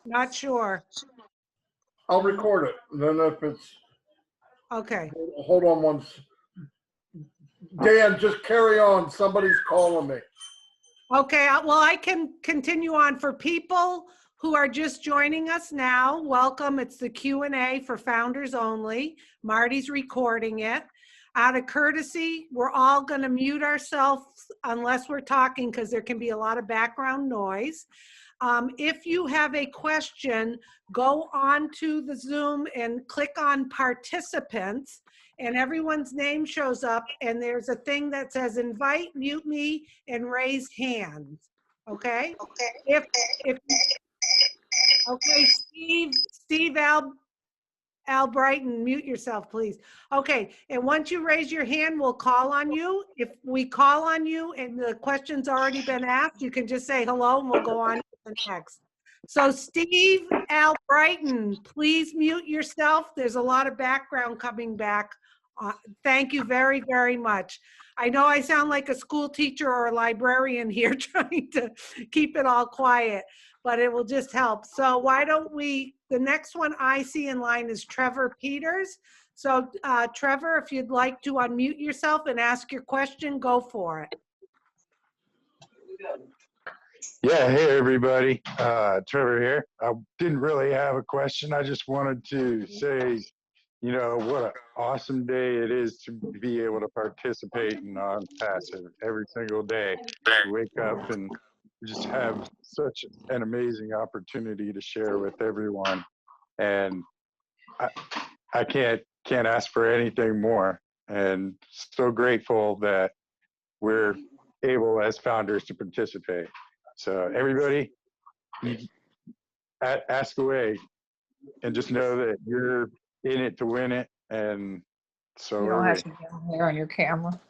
Not sure. I'll record it. And then if it's, Okay. hold on Dan, just carry on. Somebody's calling me. Okay, well, I can continue on. For people who are just joining us now, welcome. It's the Q&A for founders only. Marty's recording it. Out of courtesy, we're all going to mute ourselves unless we're talking because there can be a lot of background noise. If you have a question, go on to the Zoom and click on participants, and everyone's name shows up, and there's a thing that says invite, mute me, and raise hands. Okay? Okay, Steve Albrighton, mute yourself, please. Okay, and once you raise your hand, we'll call on you. If we call on you and the question's already been asked, you can just say hello and we'll go on to the next. So Steve Albrighton, please mute yourself. There's a lot of background coming back. Thank you very, very much. I know I sound like a school teacher or a librarian here trying to keep it all quiet, but it will just help. So why don't we, the next one I see in line is Trevor Peters. So Trevor, if you'd like to unmute yourself and ask your question, go for it. Yeah, hey everybody, Trevor here. I didn't really have a question. I just wanted to say, you know, what an awesome day it is to be able to participate in Onpassive every single day. You wake up and just have such an amazing opportunity to share with everyone. And I can't ask for anything more. And so grateful that we're able as founders to participate. So everybody, ask away and just know that you're in it to win it. And so you don't have to get there on your camera.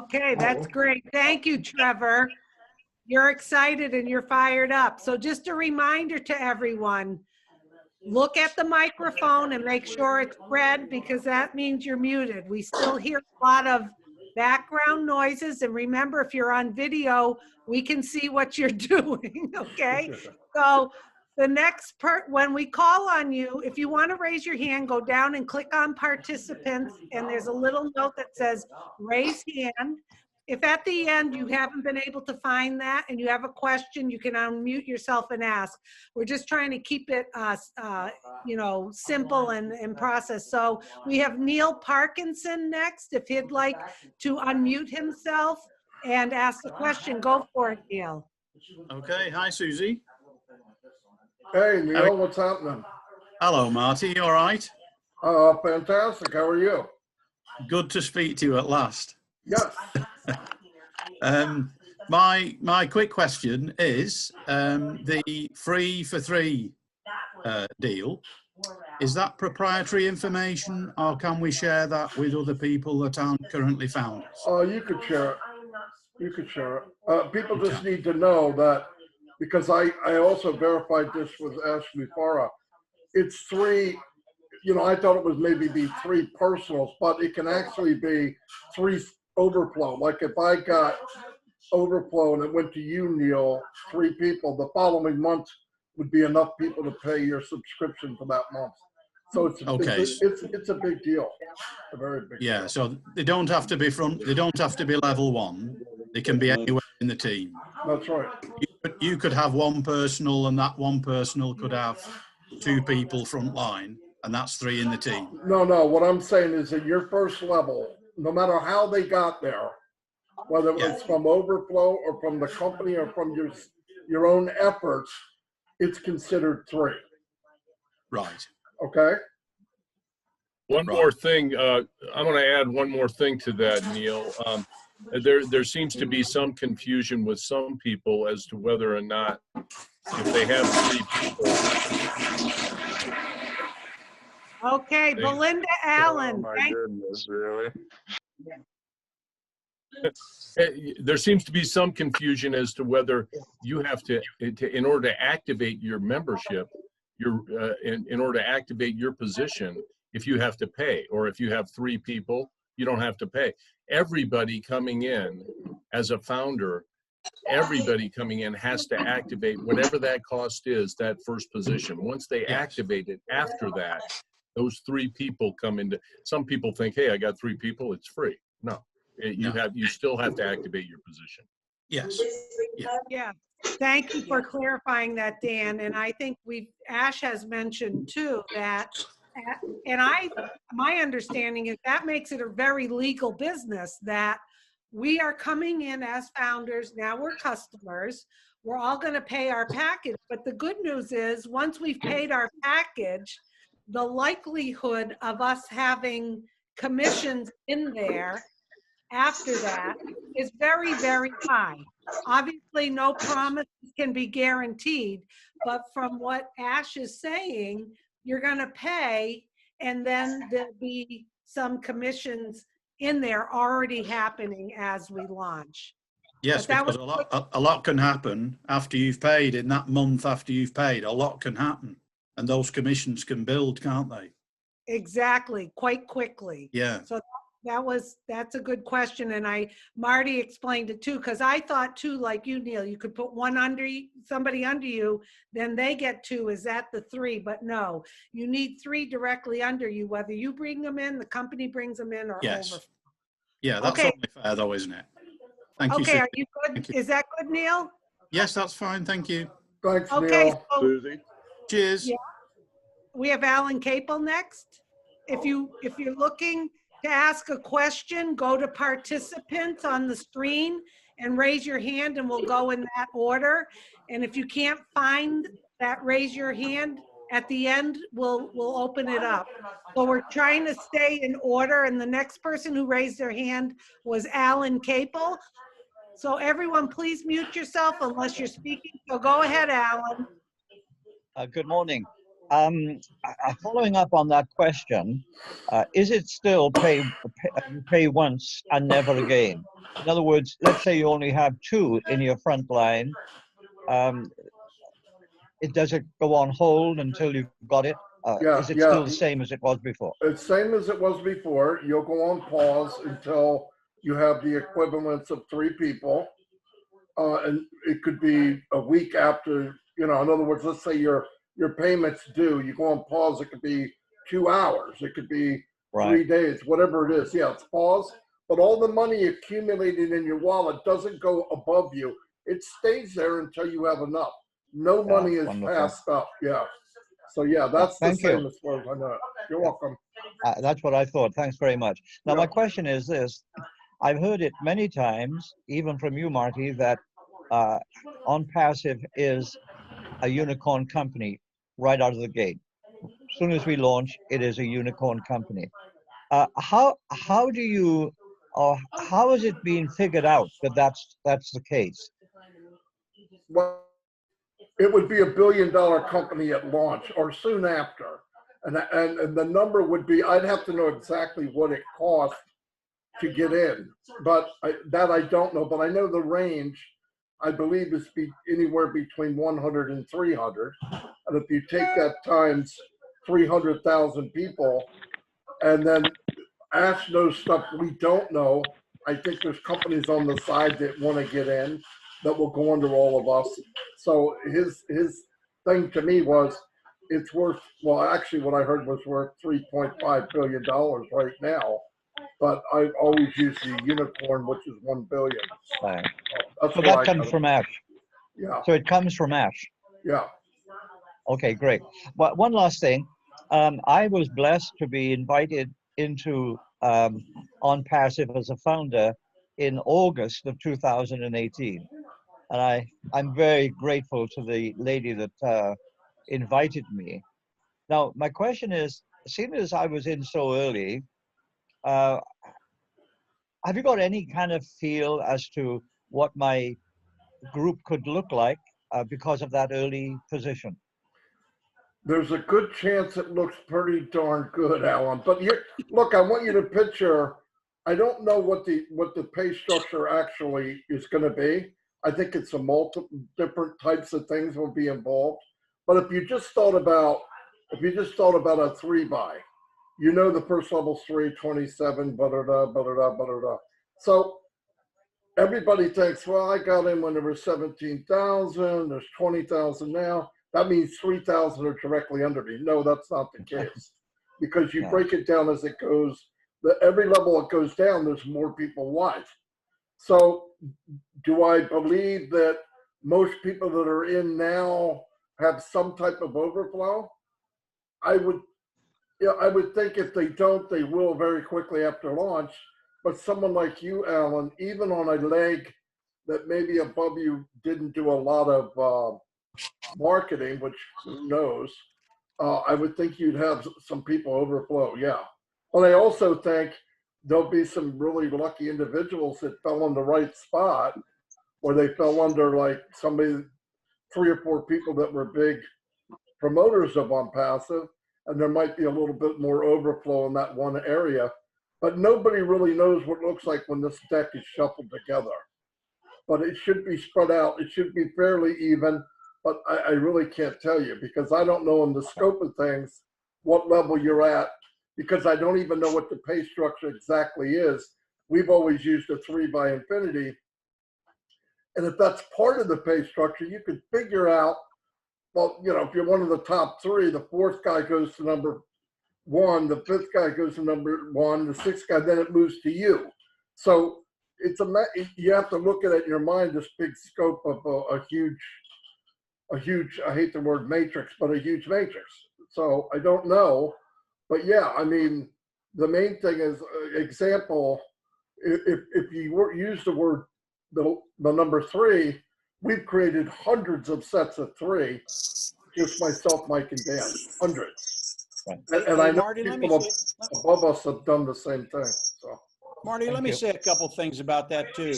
Okay, that's great. Thank you, Trevor. You're excited and you're fired up. So just a reminder to everyone, look at the microphone and make sure it's red because that means you're muted. We still hear a lot of background noises. And remember, if you're on video, we can see what you're doing, okay? So the next when we call on you, if you want to raise your hand, go down and click on participants, and there's a little note that says raise hand. If at the end you haven't been able to find that and you have a question, you can unmute yourself and ask. We're just trying to keep it, you know, simple and process. So we have Neil Parkinson next. If he'd like to unmute himself and ask the question, go for it, Neil. Okay. Hi, Susie. Hey, Neil, what's happening? Hello, Marty. You all right? Fantastic. How are you? Good to speak to you at last. Yes. My quick question is the 3 for 3 deal. Is that proprietary information, or can we share that with other people that aren't currently founders? You could share it. You could share it. People just need to know that, because I also verified this with Ash Mufareh. It's 3, you know, I thought it was maybe be 3 personals, but it can actually be 3 overflow. Like if I got overflow and it went to you, Neil, 3 people, the following month would be enough people to pay your subscription for that month. So it's okay. It's a big deal. A very big deal. Yeah, so they don't have to be they don't have to be level 1. They can be anywhere in the team. That's right. You could have 1 personal, and that 1 personal could have 2 people front line, and that's 3 in the team. No, what I'm saying is that your first level, no matter how they got there, whether it's from overflow or from the company or from your own efforts, it's considered 3. Right. Okay. One more thing, I'm going to add one more thing to that, Neil. There seems to be some confusion with some people as to whether or not, if they have 3 people. Okay, Belinda Allen. Oh my goodness, really? There seems to be some confusion as to whether you have to in order to activate your membership, in order to activate your position, if you have to pay, or if you have 3 people, you don't have to pay. Everybody coming in as a founder everybody coming in has to activate whatever that cost is, that first position. Once they Yes. activate it, after that, those 3 people come into, some people think, hey, I got 3 people, it's free. No, No. you still have to activate your position. Yes. Yeah. Yeah, thank you for clarifying that, Dan. And I think Ash has mentioned too that, and my understanding is that makes it a very legal business, that we are coming in as founders, now we're customers, we're all gonna pay our package. But the good news is, once we've paid our package, the likelihood of us having commissions in there after that is very, very high. Obviously, no promises can be guaranteed, but from what Ash is saying, you're going to pay, and then there'll be some commissions in there already happening as we launch. Yes, But that because was a lot can happen after you've paid. In that month after you've paid, a lot can happen, and those commissions can build, can't they? exactly, quite quickly. Yeah. So that's a good question. And Marty explained it too, because I thought too, like you, Neil, you could put somebody under you, then they get 2. Is that the 3? But no, you need 3 directly under you, whether you bring them in, the company brings them in, or Yes. over. Yeah, that's Okay. only fair though, isn't it? Thank you, Okay, are Susie. you good? Thank you. Is that good, Neil? Yes, that's fine. Thank you. Thanks, Okay, Neil. so Susie? Cheers. Yeah. we have Alan Capel next. If you're looking to ask a question, go to participants on the screen and raise your hand, and we'll go in that order. And if you can't find that raise your hand, at the end, we'll open it up. So we're trying to stay in order, and the next person who raised their hand was Alan Capel. So everyone, please mute yourself unless you're speaking. So go ahead, Alan. Good morning. Following up on that question, is it still pay once and never again? In other words, let's say you only have 2 in your front line. Does it go on hold until you've got it? Is it still the same as it was before? It's same as it was before. You'll go on pause until you have the equivalence of 3 people. And it could be a week after, in other words, let's say your payment's due, you go on pause, it could be 2 hours, it could be 3 days, whatever it is. Yeah, it's pause, but all the money accumulated in your wallet doesn't go above you. It stays there until you have enough. No money is passed up. Yeah. So yeah, that's the same as far as I know. You're welcome. That's what I thought. Thanks very much. Now, my question is this. I've heard it many times, even from you, Marty, that Onpassive is a unicorn company right out of the gate. As soon as we launch, it is a unicorn company. How do you, or how has it been figured out that that's the case? Well, it would be $1 billion company at launch or soon after. And the number would be, I'd have to know exactly what it cost to get in, but I don't know, but I know the range, I believe, is anywhere between 100 and 300. And if you take that times 300,000 people, and then Ash knows stuff we don't know, I think there's companies on the side that want to get in that will go under all of us. So his thing to me was, it's worth, well, actually what I heard was worth $3.5 billion right now. But I always use the unicorn, which is 1 billion. So that comes from Ash. Yeah. So it comes from Ash. Yeah. Okay, great. But one last thing, I was blessed to be invited into Onpassive as a founder in August of 2018, and I'm very grateful to the lady that invited me. Now, my question is, seeing as I was in so early, have you got any kind of feel as to what my group could look like because of that early position? There's a good chance it looks pretty darn good, Alan. But look, I want you to picture, I don't know what the pay structure actually is going to be. I think it's a multiple different types of things will be involved. But if you just thought about a 3-buy, the first level's 327, blah, blah, blah, blah, blah, blah, blah. So everybody thinks, well, I got in when there were 17,000, there's 20,000 now. That means 3,000 are directly under me. No, that's not the case. Because you break it down as it goes, every level it goes down, there's more people live. So do I believe that most people that are in now have some type of overflow? I would think if they don't, they will very quickly after launch. But someone like you, Alan, even on a leg that maybe above you didn't do a lot of marketing, which who knows, I would think you'd have some people overflow, yeah. But I also think there'll be some really lucky individuals that fell in the right spot, or they fell under like somebody, 3 or 4 people that were big promoters of Onpassive, and there might be a little bit more overflow in that one area. But nobody really knows what it looks like when this deck is shuffled together. But it should be spread out. It should be fairly even, but I really can't tell you because I don't know in the scope of things what level you're at, because I don't even know what the pay structure exactly is. We've always used a 3 by infinity. And if that's part of the pay structure, you could figure out, well, you know, if you're one of the top 3, the 4th guy goes to number 1, the 5th guy goes to number 1, the 6th guy, then it moves to you. So it's you have to look at it in your mind, this big scope of a huge, I hate the word matrix, but a huge matrix. So I don't know, but yeah, I mean, the main thing is example, if you use the word, the number 3, we've created hundreds of sets of 3, just myself, Mike, and Dan, hundreds. Right. And I know Marty, people above us have done the same thing. So, Marty, let me you. say a couple things about that too.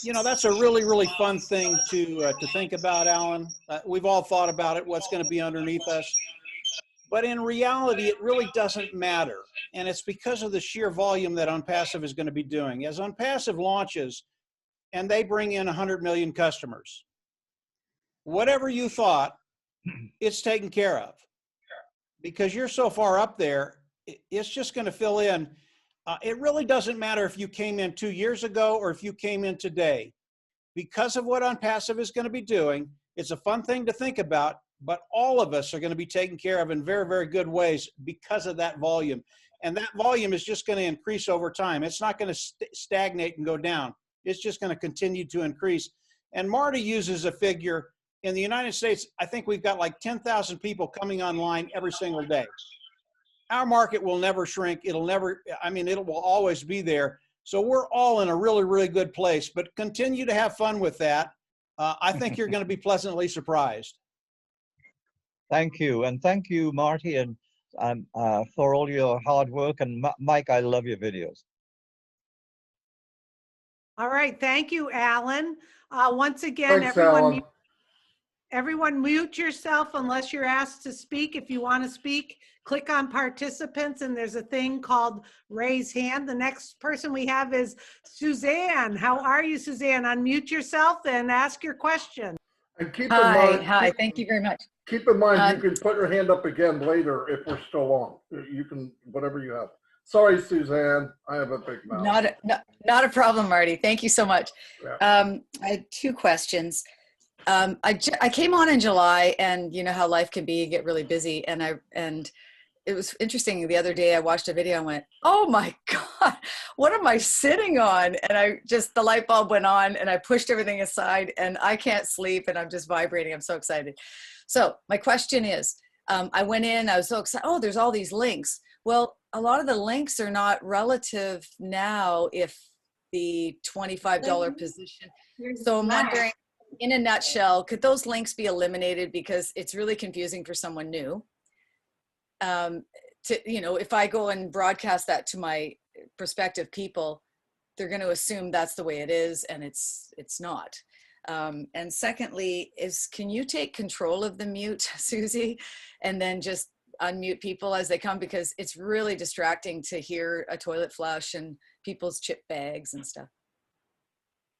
You know, that's a really, really fun thing to think about, Alan. We've all thought about it, what's going to be underneath us. But in reality, it really doesn't matter. And it's because of the sheer volume that Onpassive is going to be doing. As Onpassive launches and they bring in 100 million customers, whatever you thought, it's taken care of. Because you're so far up there, it's just going to fill in. It really doesn't matter if you came in 2 years ago or if you came in today. Because of what Onpassive is going to be doing, it's a fun thing to think about, but all of us are going to be taken care of in very, very good ways because of that volume. And that volume is just going to increase over time. It's not going to stagnate and go down. It's just going to continue to increase. And Marty uses a figure. In the United States, I think we've got like 10,000 people coming online every single day. Our market will never shrink. It'll never, I mean, it will always be there. So we're all in a really, really good place, but continue to have fun with that. I think you're going to be pleasantly surprised. Thank you. And thank you, Marty, and for all your hard work. And Mike, I love your videos. All right. Thank you, Alan. Once again, thanks, Alan. everyone mute yourself unless you're asked to speak. If you want to speak, click on participants and there's a thing called raise hand. The next person we have is Suzanne. How are you, Suzanne? Unmute yourself and ask your question. And keep in mind, Hi, thank you very much. keep in mind, you can put your hand up again later if we're still on. You can, whatever you have. Sorry, Suzanne, I have a big mouth. Not a problem, Marty. Thank you so much. Yeah. I had 2 questions. I came on in July, and you know how life can be, you get really busy. And it was interesting. The other day I watched a video and went, oh my God, what am I sitting on? And the light bulb went on and I pushed everything aside and I can't sleep and I'm just vibrating. I'm so excited. So my question is, I went in, I was so excited. Oh, there's all these links. Well, a lot of the links are not relative now if the $25 position. So I'm wondering, in a nutshell, could those links be eliminated because it's really confusing for someone new? If I go and broadcast that to my prospective people, they're going to assume that's the way it is, and it's not. And secondly, can you take control of the mute, Susie, and then just unmute people as they come, because it's really distracting to hear a toilet flush and people's chip bags and stuff.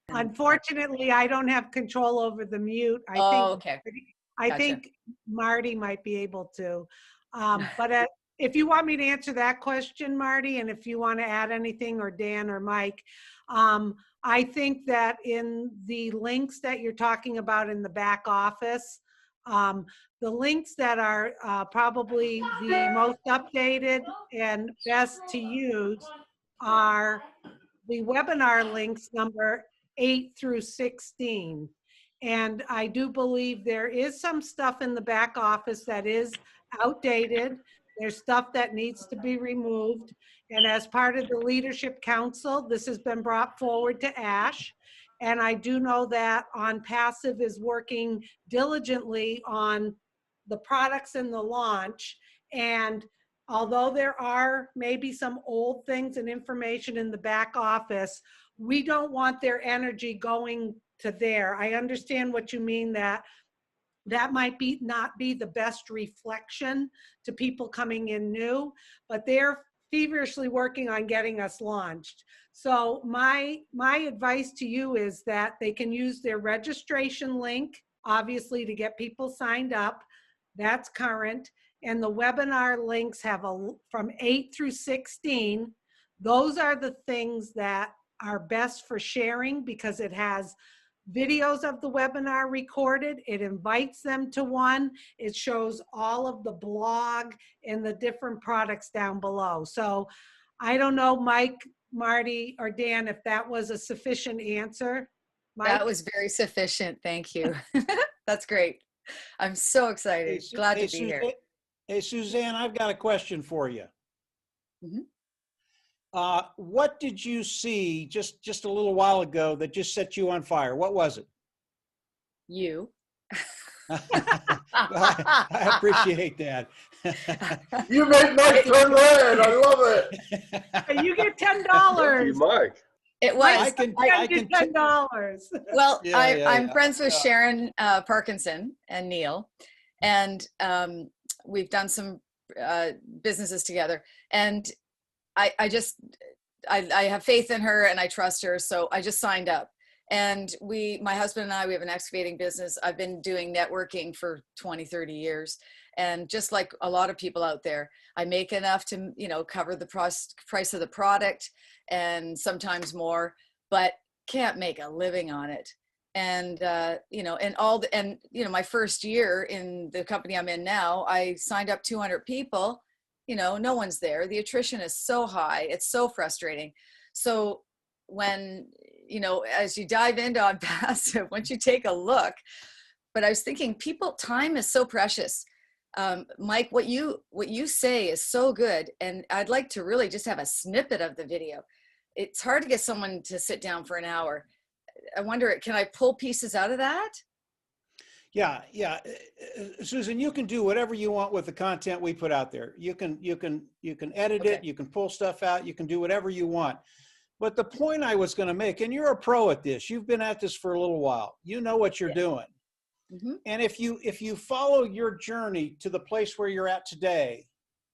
Unfortunately, I don't have control over the mute. Okay. I Gotcha. think Marty might be able to. But if you want me to answer that question, Marty, and if you want to add anything, or Dan or Mike, I think that in the links that you're talking about in the back office, the links that are probably the most updated and best to use are the webinar links number 8 through 16. And I do believe there is some stuff in the back office that is outdated. There's stuff that needs to be removed. And as part of the Leadership Council, this has been brought forward to Ash. And I do know that Onpassive is working diligently on the products in the launch. And although there are maybe some old things and information in the back office, we don't want their energy going to there. I understand what you mean, that might be not be the best reflection to people coming in new, but they're feverishly working on getting us launched. So my advice to you is that they can use their registration link, obviously, to get people signed up. That's current. And the webinar links have from 8 through 16. Those are the things that are best for sharing, because it has videos of the webinar recorded. It invites them to one. It shows all of the blog and the different products down below. So I don't know, Mike, Marty, or Dan, if that was a sufficient answer. Mike? That was very sufficient. Thank you. That's great. I'm so excited. Glad to be here. Hey, Suzanne, I've got a question for you. Mhm. What did you see just a little while ago that just set you on fire? What was it? You. I appreciate that. You made Mike turn red. I love it. You get $10. Thank you, Mike. It was. I can get $10. Well, Yeah, I'm yeah. friends with Sharon Parkinson and Neil, and we've done some businesses together. And I have faith in her and I trust her, so I just signed up. And my husband and I, we have an excavating business. I've been doing networking for 20, 30 years. And just like a lot of people out there, I make enough to, cover the price of the product and sometimes more, but can't make a living on it. And, my first year in the company I'm in now, I signed up 200 people, no one's there. The attrition is so high. It's so frustrating. So when, as you dive into Onpassive, once you take a look, but I was thinking time is so precious. Mike, what you say is so good. And I'd like to really just have a snippet of the video. It's hard to get someone to sit down for an hour. I wonder, can I pull pieces out of that? Yeah. Susan, you can do whatever you want with the content we put out there. You can edit Okay. it, you can pull stuff out, you can do whatever you want. But the point I was going to make, and you're a pro at this, you've been at this for a little while, you know what you're doing. Mm-hmm. And if you follow your journey to the place where you're at today,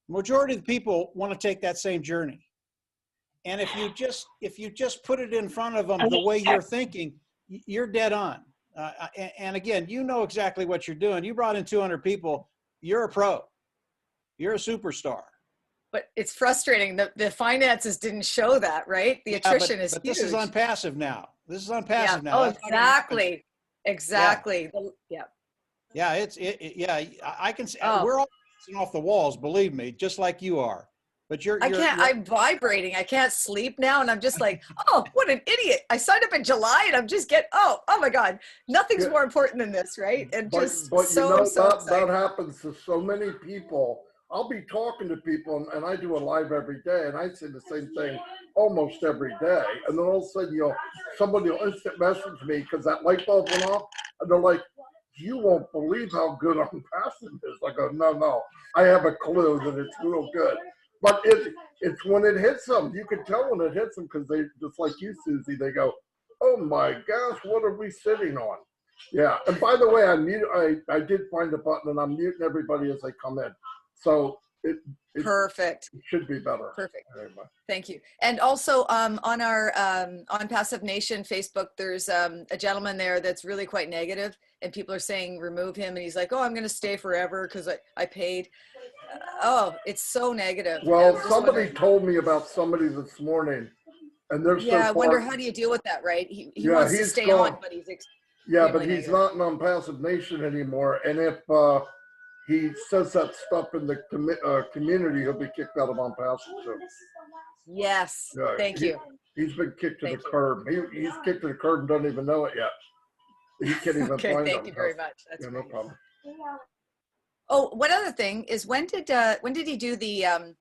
majority of the people want to take that same journey. And if you just put it in front of them the way you're thinking, you're dead on. And again, you know exactly what you're doing. You brought in 200 people. You're a pro. You're a superstar. But it's frustrating. The finances didn't show that, right? The attrition is but huge. this is Onpassive now. This is Onpassive now. Oh, That's not even- exactly. Yeah. Yeah, I can see. Oh. We're all bouncing off the walls, believe me, just like you are. But I'm vibrating. I can't sleep now. And I'm just like, oh, what an idiot. I signed up in July and I'm just oh my God, nothing's more important than this, right? And But so that happens to so many people. I'll be talking to people, and I do a live every day, and I say the same thing almost every day. And then all of a sudden, somebody will instant message me because that light bulb went off, and they're like, "You won't believe how good Onpassive is." I go, "No, I have a clue that it's real good." But it's when it hits them. You can tell when it hits them because they, just like you, Susie, they go, "Oh my gosh, what are we sitting on?" Yeah. And by the way, I did find a button, and I'm muting everybody as they come in. So it perfect. It should be better. Perfect. Anyway. Thank you. And also on our Onpassive Nation Facebook, there's a gentleman there that's really quite negative, and people are saying remove him, and he's like, "Oh, I'm going to stay forever because I paid." oh, it's so negative. Well, I'm just somebody wondering- told me about somebody this morning, and they're yeah, I so wonder far. how do you deal with that, right? He Yeah, wants to he's stay gone. on, but he's Yeah, but extremely he's negative. not an Onpassive Nation anymore. And if he says that stuff in the community, he'll be kicked out of Onpassive too. Yes, Yeah, thank you. He's been kicked to the Thank you. curb. He's kicked to the curb and doesn't even know it yet. He can't even Okay, find thank you very Onpassive. much. That's Yeah, no great. problem. Oh, one other thing is when did he do the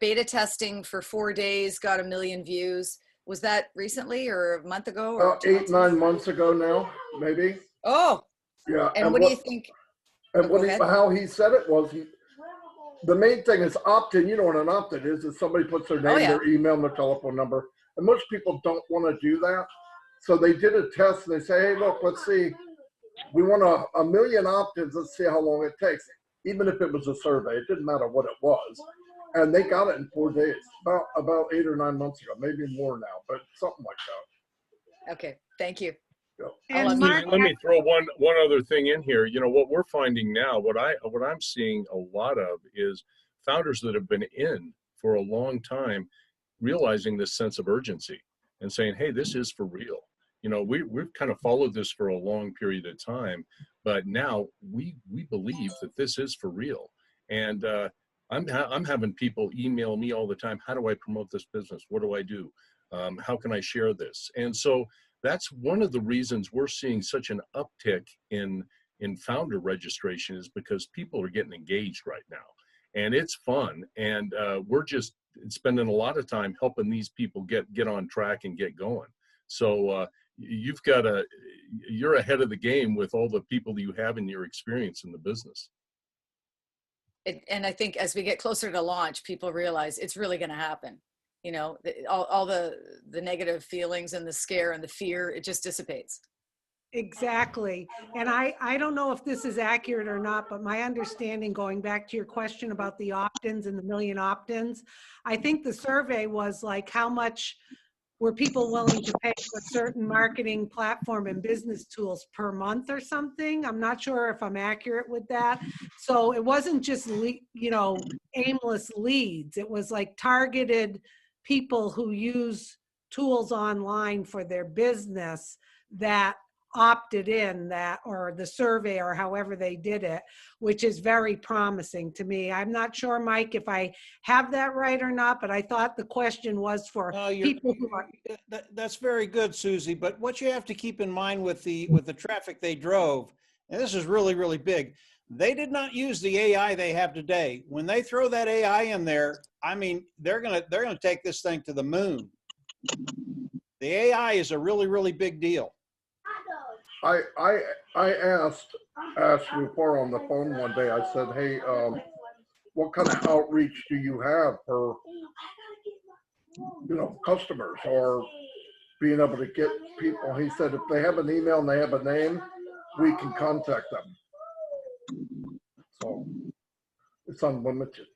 beta testing for 4 days, got 1 million views? Was that recently or a month ago or 2 months 8, ago? 9 months ago now, maybe. Oh, Yeah. and what do you think? And Go ahead. how he said it was, the main thing is opt-in. You know what an opt-in is somebody puts their name, Oh, yeah. their email, and their telephone number. And most people don't want to do that. So they did a test and they say, hey, look, let's see. We want 1 million opt-ins. Let's see how long it takes. Even if it was a survey, it didn't matter what it was. And they got it in 4 days, about 8 or 9 months ago, maybe more now, but something like that. Okay, thank you. Yeah. And love Mark, Let me throw one other thing in here. You know, what we're finding now, what I'm seeing a lot of is founders that have been in for a long time realizing this sense of urgency and saying, hey, this is for real. You know, we've kind of followed this for a long period of time, but now we believe that this is for real. And I'm having people email me all the time. How do I promote this business? What do I do? How can I share this? And so that's one of the reasons we're seeing such an uptick in founder registration, is because people are getting engaged right now, and it's fun. And we're just spending a lot of time helping these people get on track and get going. So you're ahead of the game with all the people that you have in your experience in the business. And I think as we get closer to launch, people realize it's really going to happen. You know, all the negative feelings and the scare and the fear, it just dissipates. exactly. And I don't know if this is accurate or not, but my understanding, going back to your question about the opt-ins and the 1 million opt-ins, I think the survey was like, how much were people willing to pay for certain marketing platform and business tools per month or something? I'm not sure if I'm accurate with that. So it wasn't just, aimless leads. It was like targeted people who use tools online for their business that opted in, that, or the survey, or however they did it, which is very promising to me. I'm not sure, Mike, if I have that right or not, but I thought the question was for people who are. That's very good, Susie. But what you have to keep in mind with the traffic they drove, and this is really, really big, they did not use the AI they have today. When they throw that AI in there, I mean, they're gonna take this thing to the moon. The AI is a really, really big deal. I asked Ash Mufareh on the phone one day. I said, hey, what kind of outreach do you have for, customers or being able to get people? He said, if they have an email and they have a name, we can contact them. So it's unlimited.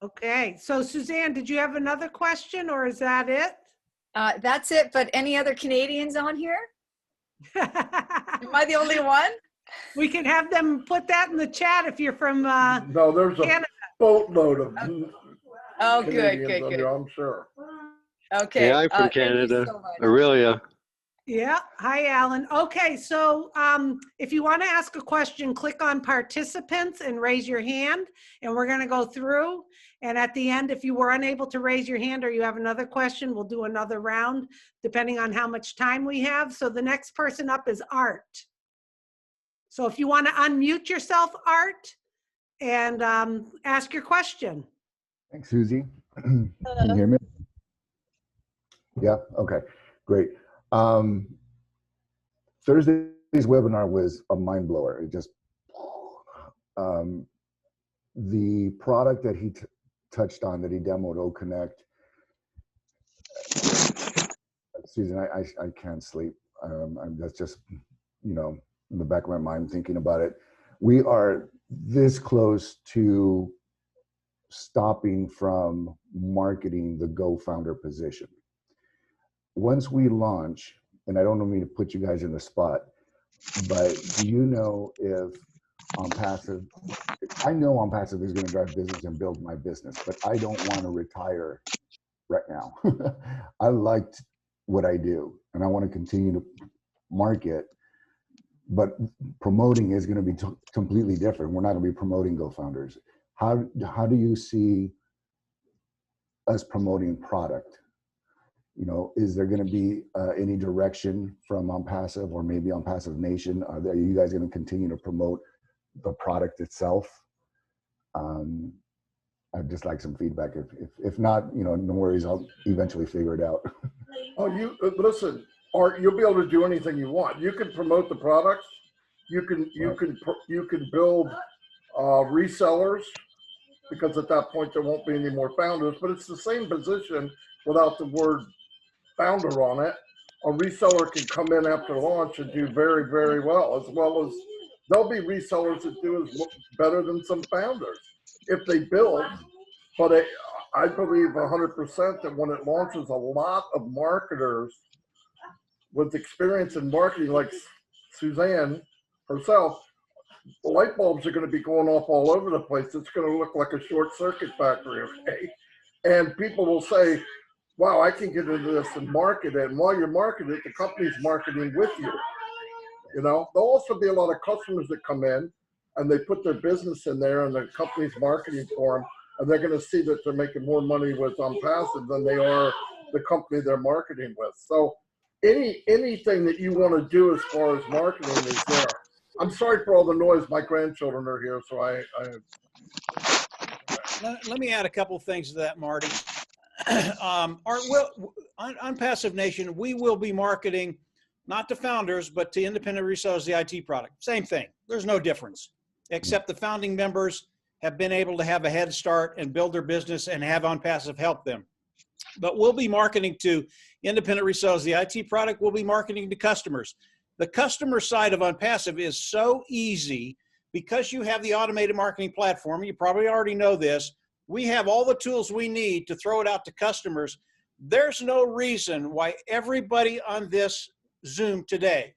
Okay, so Suzanne, did you have another question, or is that it? That's it. But any other Canadians on here? Am I the only one? We can have them put that in the chat if you're from No, there's a Canada. boatload of Oh, Canadians good, on good. there, I'm sure. Okay. Yeah, I'm from Thank you Canada. so much. Aurelia. Yeah. Hi, Alan. Okay, so if you want to ask a question, click on participants and raise your hand, and we're going to go through. And at the end, if you were unable to raise your hand or you have another question, we'll do another round depending on how much time we have. So the next person up is Art. So if you want to unmute yourself, Art, and ask your question. Thanks, Susie. Can you hear me? Yeah, okay, great. Thursday's webinar was a mind blower. It just, the product that he touched on, that he demoed, OConnect. Susan, I can't sleep. That's just, in the back of my mind thinking about it. We are this close to stopping from marketing the Go Founder position. Once we launch, and I don't mean to put you guys in the spot, but do you know if Onpassive I know Onpassive is going to drive business and build my business, but I don't want to retire right now. I liked what I do and I want to continue to market, but promoting is going to be completely different. We're not going to be promoting GoFounders. How do you see us promoting product? You know, is there going to be any direction from Onpassive or maybe Onpassive Nation? Are you guys going to continue to promote the product itself? I'd just like some feedback. If not, you know, no worries. I'll eventually figure it out. Oh, you listen, Art. You'll be able to do anything you want. You can promote the products. You can build resellers, because at that point there won't be any more founders. But it's the same position without the word founder on it. A reseller can come in after launch and do very, very well as there'll be resellers that do better than some founders if they build. But I believe 100% that when it launches, a lot of marketers with experience in marketing, like Suzanne herself, the light bulbs are going to be going off all over the place. It's going to look like a short circuit factory, okay? And people will say, wow, I can get into this and market it. And while you're marketing it, the company's marketing with you. You know, there'll also be a lot of customers that come in and they put their business in there and the company's marketing for them. And they're going to see that they're making more money with Onpassive than they are the company they're marketing with. So anything that you want to do as far as marketing is there. I'm sorry for all the noise. My grandchildren are here, so Let me add a couple of things to that, Marty. Onpassive Nation, we will be marketing not to founders, but to independent resellers, the IT product. Same thing. There's no difference, except the founding members have been able to have a head start and build their business and have Onpassive help them. But we'll be marketing to independent resellers, the IT product. We'll be marketing to customers. The customer side of Onpassive is so easy because you have the automated marketing platform. You probably already know this. We have all the tools we need to throw it out to customers. There's no reason why everybody on this Zoom today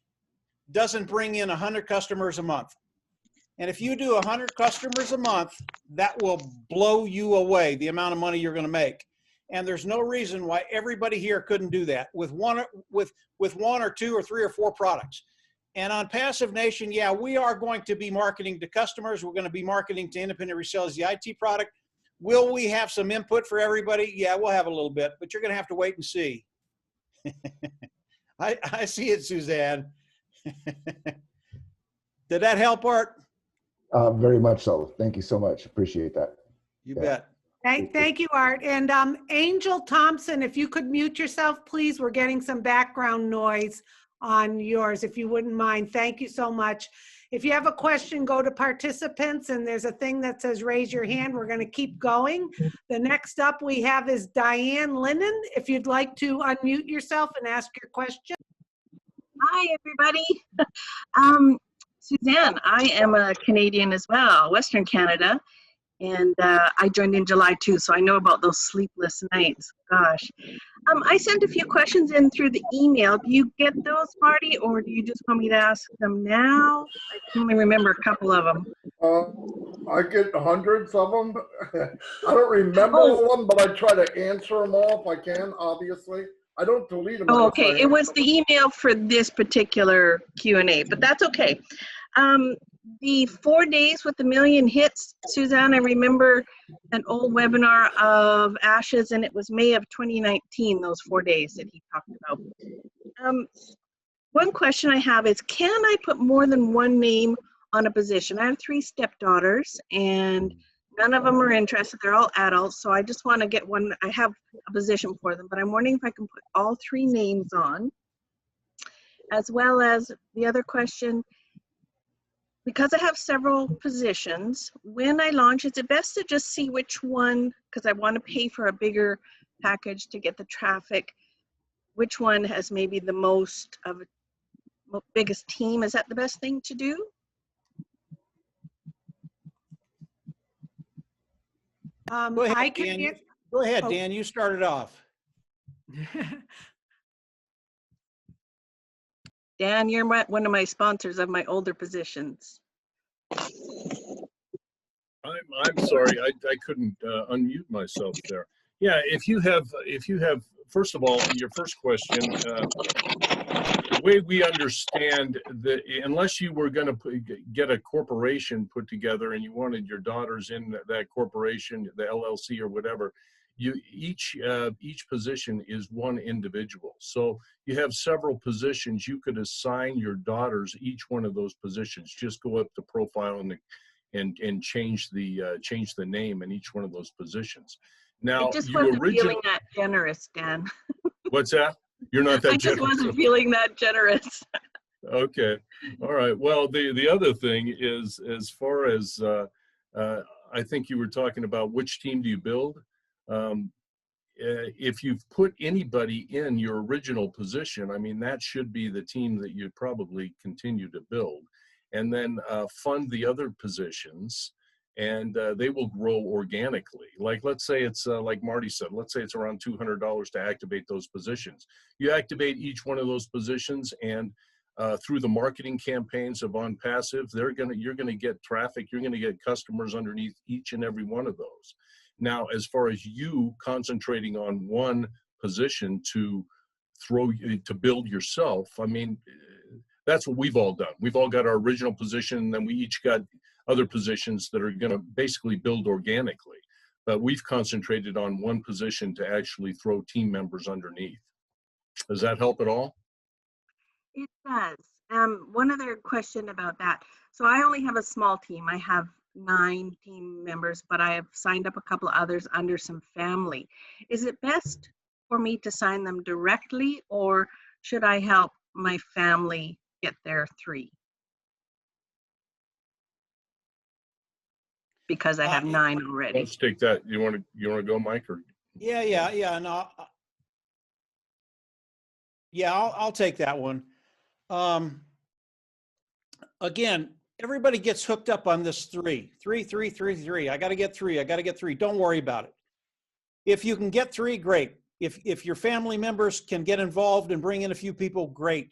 doesn't bring in 100 customers a month. And if you do 100 customers a month, that will blow you away, the amount of money you're going to make. And there's no reason why everybody here couldn't do that with one or two or three or four products. And Onpassive Nation, yeah, we are going to be marketing to customers. We're going to be marketing to independent resellers, the IT product. Will we have some input for everybody? Yeah, we'll have a little bit, but you're going to have to wait and see. I see it, Suzanne. Did that help, Art? Very much so. Thank you so much. Appreciate that. You bet. Thank you, Art. And Angel Thompson, if you could mute yourself, please. We're getting some background noise on yours, if you wouldn't mind. Thank you so much. If you have a question, go to participants, and there's a thing that says raise your hand. We're going to keep going. The next up we have is Diane Lennon. If you'd like to unmute yourself and ask your question. Hi, everybody. Suzanne, I am a Canadian as well, Western Canada, and I joined in July too, so I know about those sleepless nights. Gosh. I sent a few questions in through the email. Do you get those, Marty, or do you just want me to ask them now? I can only remember a couple of them. I get hundreds of them. I don't remember all of them, but I try to answer them all if I can, obviously. I don't delete them. Oh, okay. It was the email for this particular Q&A, but that's okay. The 4 days with 1 million hits, Suzanne, I remember an old webinar of Ash's, and it was May of 2019, those 4 days that he talked about. One question I have is, can I put more than one name on a position? I have 3 stepdaughters, and none of them are interested. They're all adults, so I just want to get one. I have a position for them, but I'm wondering if I can put all 3 names on. As well as the other question, because I have several positions, when I launch, is it best to just see which one, because I want to pay for a bigger package to get the traffic, which one has maybe the most of a biggest team? Is that the best thing to do? Go ahead, Dan. Go ahead, Dan. You started off. Dan, you're one of my sponsors of my older positions. I'm sorry, I couldn't unmute myself there. Yeah, if you have, first of all, your first question, the way we understand that, unless you were going to get a corporation put together and you wanted your daughters in that corporation, the LLC or whatever, you each position is one individual. So you have several positions. You could assign your daughters each one of those positions. Just go up to profile and change the name in each one of those positions. Now, I just wasn't feeling that generous, Dan. What's that? You're not that I just generous. wasn't feeling that generous. Okay. All right. Well, the other thing is, as far as I think you were talking about which team do you build? If you've put anybody in your original position, I mean, that should be the team that you'd probably continue to build, and then fund the other positions, and they will grow organically. Like, let's say it's like Marty said, let's say it's around $200 to activate those positions. You activate each one of those positions, and through the marketing campaigns of Onpassive, you're gonna get traffic, you're gonna get customers underneath each and every one of those. Now, as far as you concentrating on one position to build yourself, I mean, that's what we've all done. We've all got our original position, and then we each got other positions that are gonna basically build organically. But we've concentrated on one position to actually throw team members underneath. Does that help at all? It does. One other question about that. So I only have a small team. I have 9 team members, but I have signed up a couple of others under some family. Is it best for me to sign them directly, or should I help my family get their 3? Because I have 9 already. Let's take that. You want to go, Mike? Or Yeah. No. Yeah, I'll take that one. Again, everybody gets hooked up on this 3. I got to get 3. I got to get 3. Don't worry about it. If you can get 3, great. If your family members can get involved and bring in a few people, great.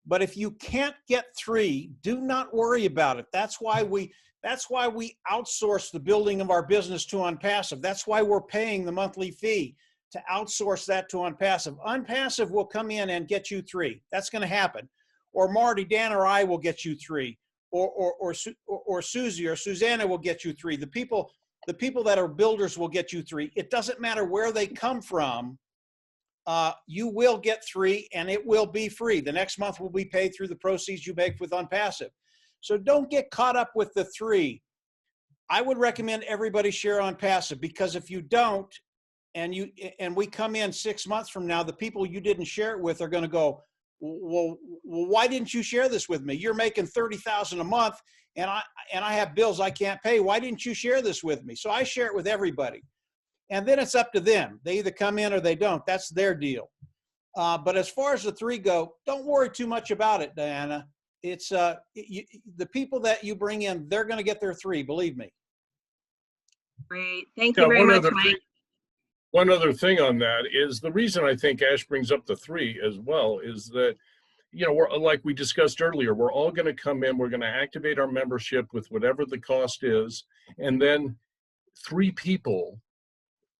But if you can't get 3, do not worry about it. That's why we outsource the building of our business to Onpassive. That's why we're paying the monthly fee to outsource that to Onpassive. Onpassive will come in and get you 3. That's going to happen. Or Marty, Dan, or I will get you 3. Or Susie or Susanna will get you 3. The people that are builders will get you 3. It doesn't matter where they come from. You will get 3, and it will be free. The next month will be paid through the proceeds you make with Onpassive. So don't get caught up with the 3. I would recommend everybody share Onpassive, because if you don't, and we come in 6 months from now, the people you didn't share it with are going to go, well, why didn't you share this with me? You're making $30,000 a month, and I have bills I can't pay. Why didn't you share this with me? So I share it with everybody, and then it's up to them. They either come in or they don't. That's their deal. But as far as the 3 go, don't worry too much about it, Diana. It's the people that you bring in, they're going to get their 3. Believe me. Great. Thank you very much, Mike. One other thing on that is, the reason I think Ash brings up the 3 as well is that, you know, we're, like we discussed earlier, we're all going to come in, we're going to activate our membership with whatever the cost is, and then 3 people,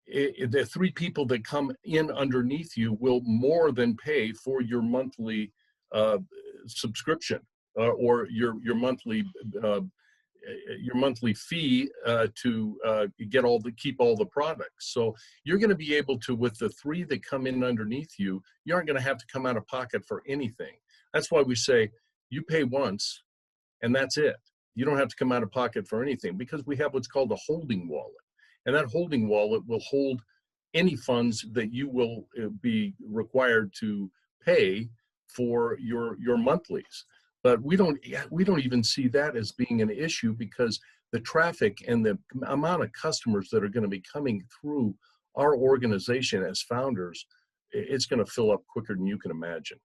the 3 people that come in underneath you will more than pay for your monthly subscription or your monthly fee to keep all the products. So you're going to be able to, with the 3 that come in underneath you, you aren't going to have to come out of pocket for anything. That's why we say you pay once and that's it. You don't have to come out of pocket for anything, because we have what's called a holding wallet. And that holding wallet will hold any funds that you will be required to pay for your monthlies. But we don't even see that as being an issue, because the traffic and the amount of customers that are going to be coming through our organization as founders, it's going to fill up quicker than you can imagine.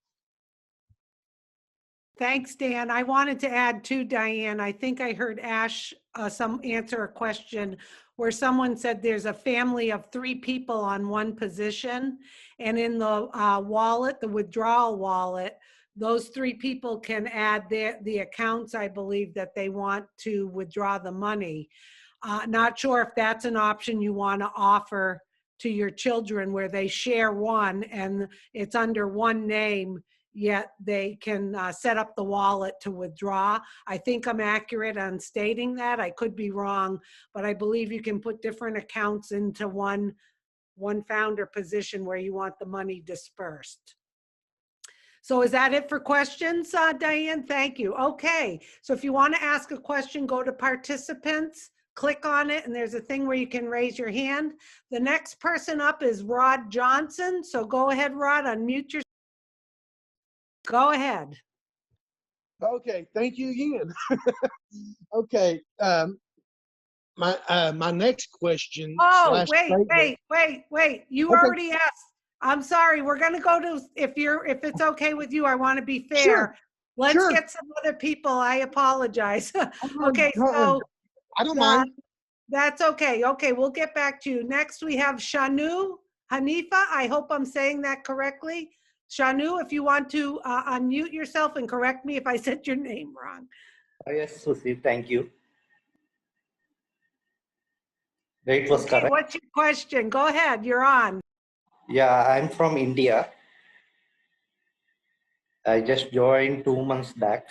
Thanks, Dan. I wanted to add too, Diane, I think I heard Ash answer a question where someone said there's a family of 3 people on one position, and in the wallet, the withdrawal wallet, those 3 people can add the accounts, I believe, that they want to withdraw the money. Not sure if that's an option you want to offer to your children where they share one and it's under one name, yet they can set up the wallet to withdraw. I think I'm accurate on stating that. I could be wrong, but I believe you can put different accounts into one founder position where you want the money dispersed. So is that it for questions, Diane? Thank you. Okay, so if you want to ask a question, go to participants, click on it, and there's a thing where you can raise your hand. The next person up is Rod Johnson. So go ahead, Rod, unmute yourself. Go ahead. Okay, thank you again. Okay, my next question. Oh, slash wait. You Okay. already asked. I'm sorry. We're going to go to, if it's okay with you, I want to be fair. Sure. Let's Sure. get some other people. I apologize. Okay, so I don't mind. that's okay. Okay, we'll get back to you. Next, we have Shanu Hanifa. I hope I'm saying that correctly. Shanu, if you want to unmute yourself and correct me if I said your name wrong. Yes, Susie, thank you. It was Okay, correct. what's your question? Go ahead, you're on. Yeah, I'm from India. I just joined 2 months back.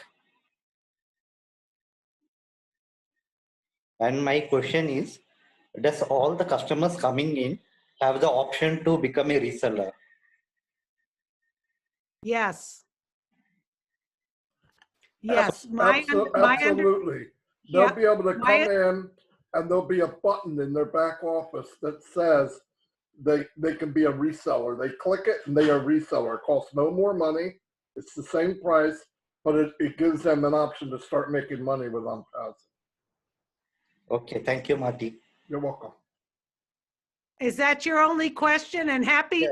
And my question is, does all the customers coming in have the option to become a reseller? Yes. Yes, absolutely. They'll be able to come in and there'll be a button in their back office that says they can be a reseller. They click it and they are a reseller. It costs no more money. It's the same price, but it gives them an option to start making money with Onpassive. Okay, thank you, Marty. You're welcome. Is that your only question? And happy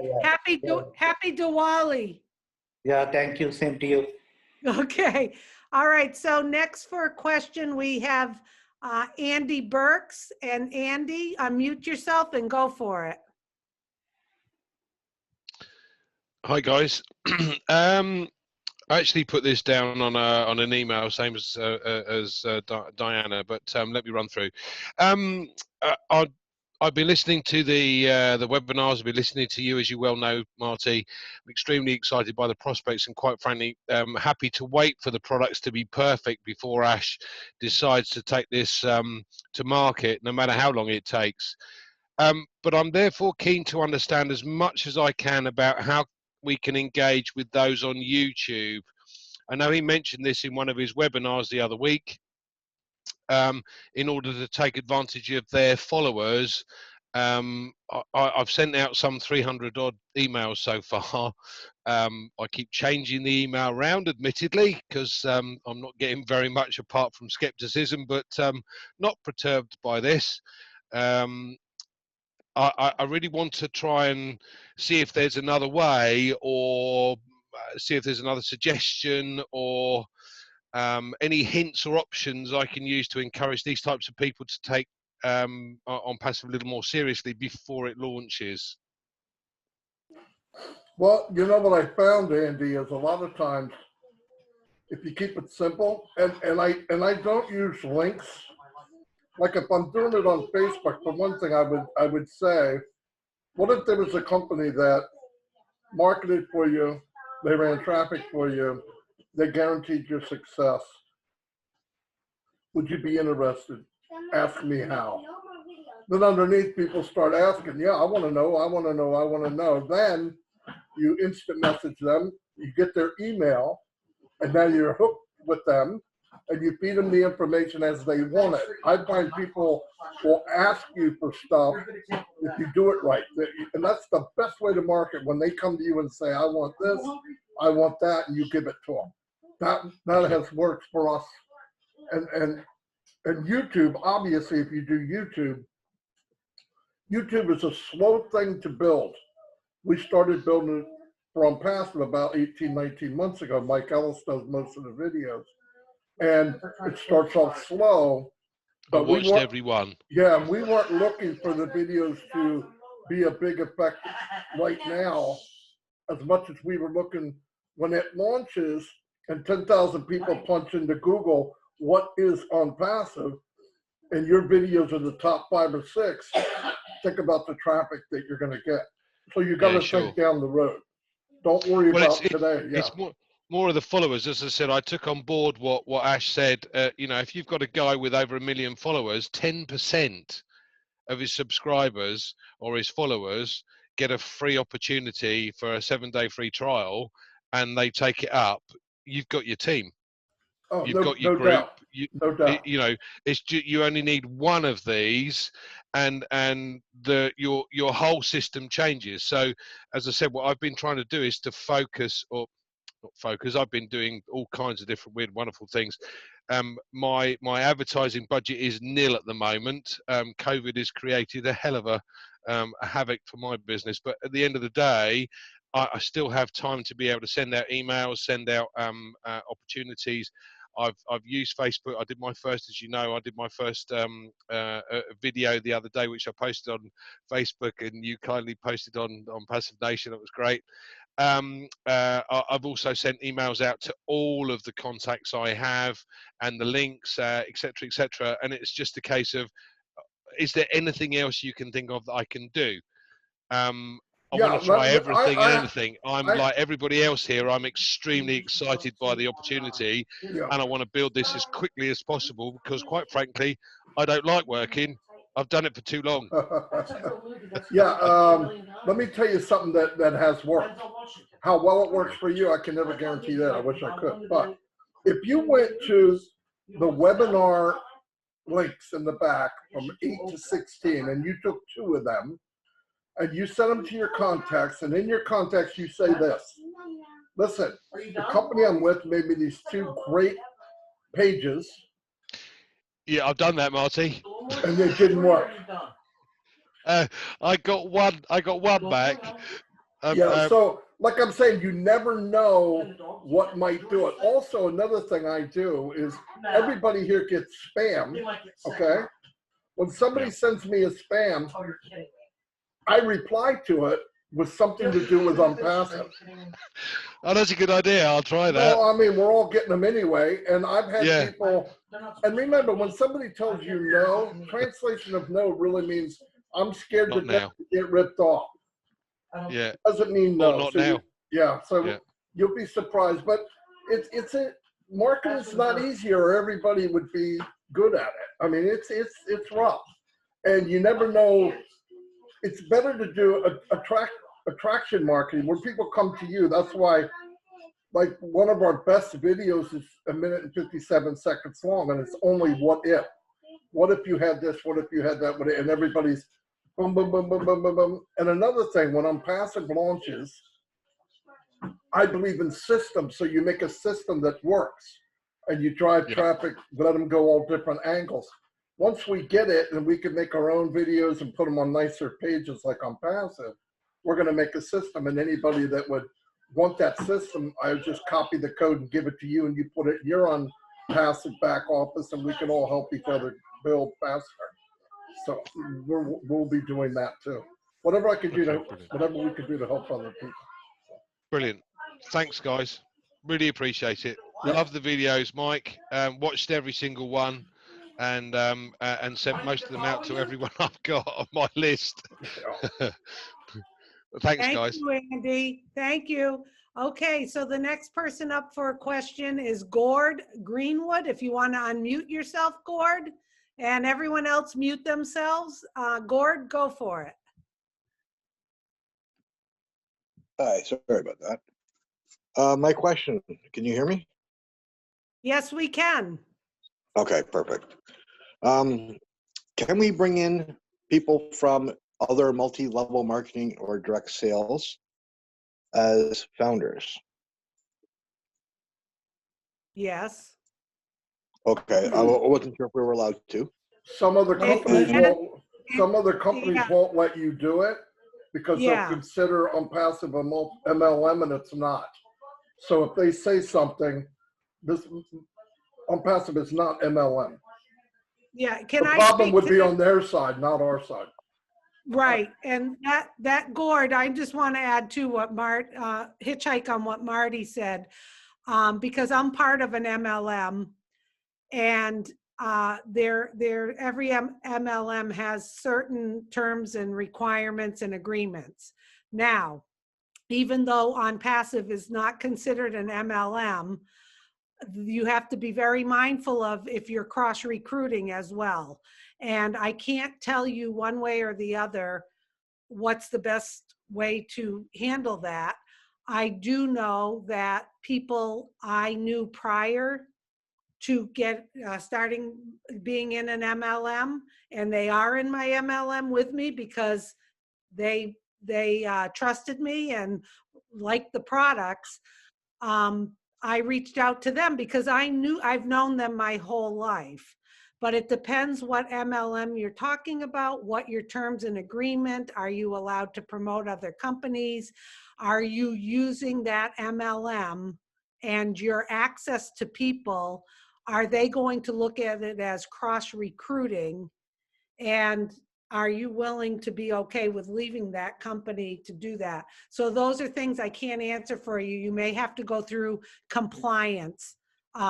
Diwali. Yeah, thank you. Same to you. Okay. All right. So next for a question, we have Andy Burks. And Andy, unmute yourself and go for it. Hi guys. I actually put this down on an email, same as Diana, but let me run through. I've been listening to the webinars. I've been listening to you, as you well know, Marty. I'm extremely excited by the prospects, and quite frankly, happy to wait for the products to be perfect before Ash decides to take this to market, no matter how long it takes. But I'm therefore keen to understand as much as I can about how we can engage with those on YouTube. I know he mentioned this in one of his webinars the other week. In order to take advantage of their followers, I've sent out some 300 odd emails so far. I keep changing the email around, admittedly, because I'm not getting very much apart from skepticism, but not perturbed by this. I really want to try and see if there's another way, or see if there's another suggestion, or any hints or options I can use to encourage these types of people to take Onpassive a little more seriously before it launches. Well, you know what I found, Andy, is a lot of times if you keep it simple, and I don't use links. Like if I'm doing it on Facebook, for one thing, I would say, what if there was a company that marketed for you, they ran traffic for you, they guaranteed your success? Would you be interested? Ask me how. Then underneath, people start asking, yeah, I want to know, I want to know, I want to know. Then you instant message them, you get their email, and now you're hooked with them, and you feed them the information as they want it. I find people will ask you for stuff if you do it right. And that's the best way to market, when they come to you and say, I want this, I want that, and you give it to them. That has worked for us. And YouTube, obviously, if you do YouTube is a slow thing to build. We started building it for Onpassive about 18, 19 months ago. Mike Ellis does most of the videos. And it starts off slow. I watched every one. Yeah, we weren't looking for the videos to be a big effect right now, as much as we were looking when it launches and 10,000 people punch into Google, what is Onpassive? and your videos are the top 5 or 6, think about the traffic that you're going to get. So you got to sure. think down the road. Don't worry Well, about today. Yeah. it's more of the followers. As I said, I took on board what Ash said. You know, if you've got a guy with over 1 million followers, 10% of his subscribers or his followers get a free opportunity for a 7-day free trial, and they take it up. You've got your team. Oh, You've got your no group. doubt. No doubt. You know, you only need one of these, and your whole system changes. So, as I said, what I've been trying to do is to focus, or not focus. I've been doing all kinds of different weird, wonderful things. My advertising budget is nil at the moment. COVID has created a hell of a havoc for my business, but at the end of the day, I still have time to be able to send out emails, send out opportunities. I've used Facebook. I did my first, as you know, I did my first video the other day, which I posted on Facebook, and you kindly posted on Passive Nation. It was great. I've also sent emails out to all of the contacts I have and the links, etc., etc. And it's just a case of, is there anything else you can think of that I can do? I want to try everything and anything. I'm like everybody else here. I'm extremely excited by the opportunity, and I want to build this as quickly as possible because, quite frankly, I don't like working. I've done it for too long. Let me tell you something that has worked. How well it works for you, I can never guarantee that. I wish I could. But if you went to the webinar links in the back from 8 to 16, and you took 2 of them, and you send them to your contacts, and in your contacts you say this: listen, the company I'm with made me these 2 great pages. Yeah, I've done that, Marty. And it didn't work. I got one back. So like I'm saying, you never know what might do it. Also, another thing I do is everybody here gets spam. Okay, when somebody sends me a spam, I reply to it with something to do with Onpassive. Oh, that's a good idea. I'll try that. Well, I mean, we're all getting them anyway. And I've had people, and remember, when somebody tells you no, translation of no really means I'm scared to death to get ripped off. Yeah. It doesn't mean no. Or not now. You'll be surprised. But marketing's not easy, or everybody would be good at it. I mean, it's rough. And you never know. It's better to do attraction marketing where people come to you. That's why, like, one of our best videos is 1 minute and 57 seconds long, and it's only what if. What if you had this? What if you had that? And everybody's boom, boom, boom, boom, boom, boom, boom. And another thing, when Onpassive launches, I believe in systems. So you make a system that works, and you drive traffic, let them go all different angles. Once we get it, and we can make our own videos and put them on nicer pages like Onpassive, we're going to make a system, and anybody that would want that system, I would just copy the code and give it to you, and you put it in your Onpassive back office, and we can all help each other build faster. So we'll be doing that too. Whatever I can do whatever we can do to help other people. Brilliant. Thanks, guys. Really appreciate it. Love the videos, Mike. Watched every single one. And sent most of them out to everyone I've got on my list. Thanks, guys. Thank you, Andy. Thank you. Okay, so the next person up for a question is Gord Greenwood. If you want to unmute yourself, Gord, and everyone else mute themselves. Gord, go for it. Hi, sorry about that. My question, can you hear me? Yes, we can. Okay, perfect. Can we bring in people from other multi-level marketing or direct sales as founders? Yes. Okay, I wasn't sure if we were allowed to. Some other companies won't. Some other companies won't let you do it because they'll consider Onpassive a MLM, and it's not. So if they say something, this Onpassive is not MLM. Yeah, the problem would be on their side, not our side. Right, and that Gord, I just want to add to what hitchhike on what Marty said, because I'm part of an MLM, and every MLM has certain terms and requirements and agreements. Now, even though Onpassive is not considered an MLM, you have to be very mindful of if you're cross recruiting as well. And I can't tell you one way or the other what's the best way to handle that. I do know that people I knew prior to get starting being in an MLM, and they are in my MLM with me because they trusted me and liked the products. I reached out to them because I've known them my whole life. But it depends what MLM you're talking about, what your terms and agreement, are you allowed to promote other companies? Are you using that MLM and your access to people, are they going to look at it as cross recruiting? And are you willing to be okay with leaving that company to do that? So those are things I can't answer for you. You may have to go through compliance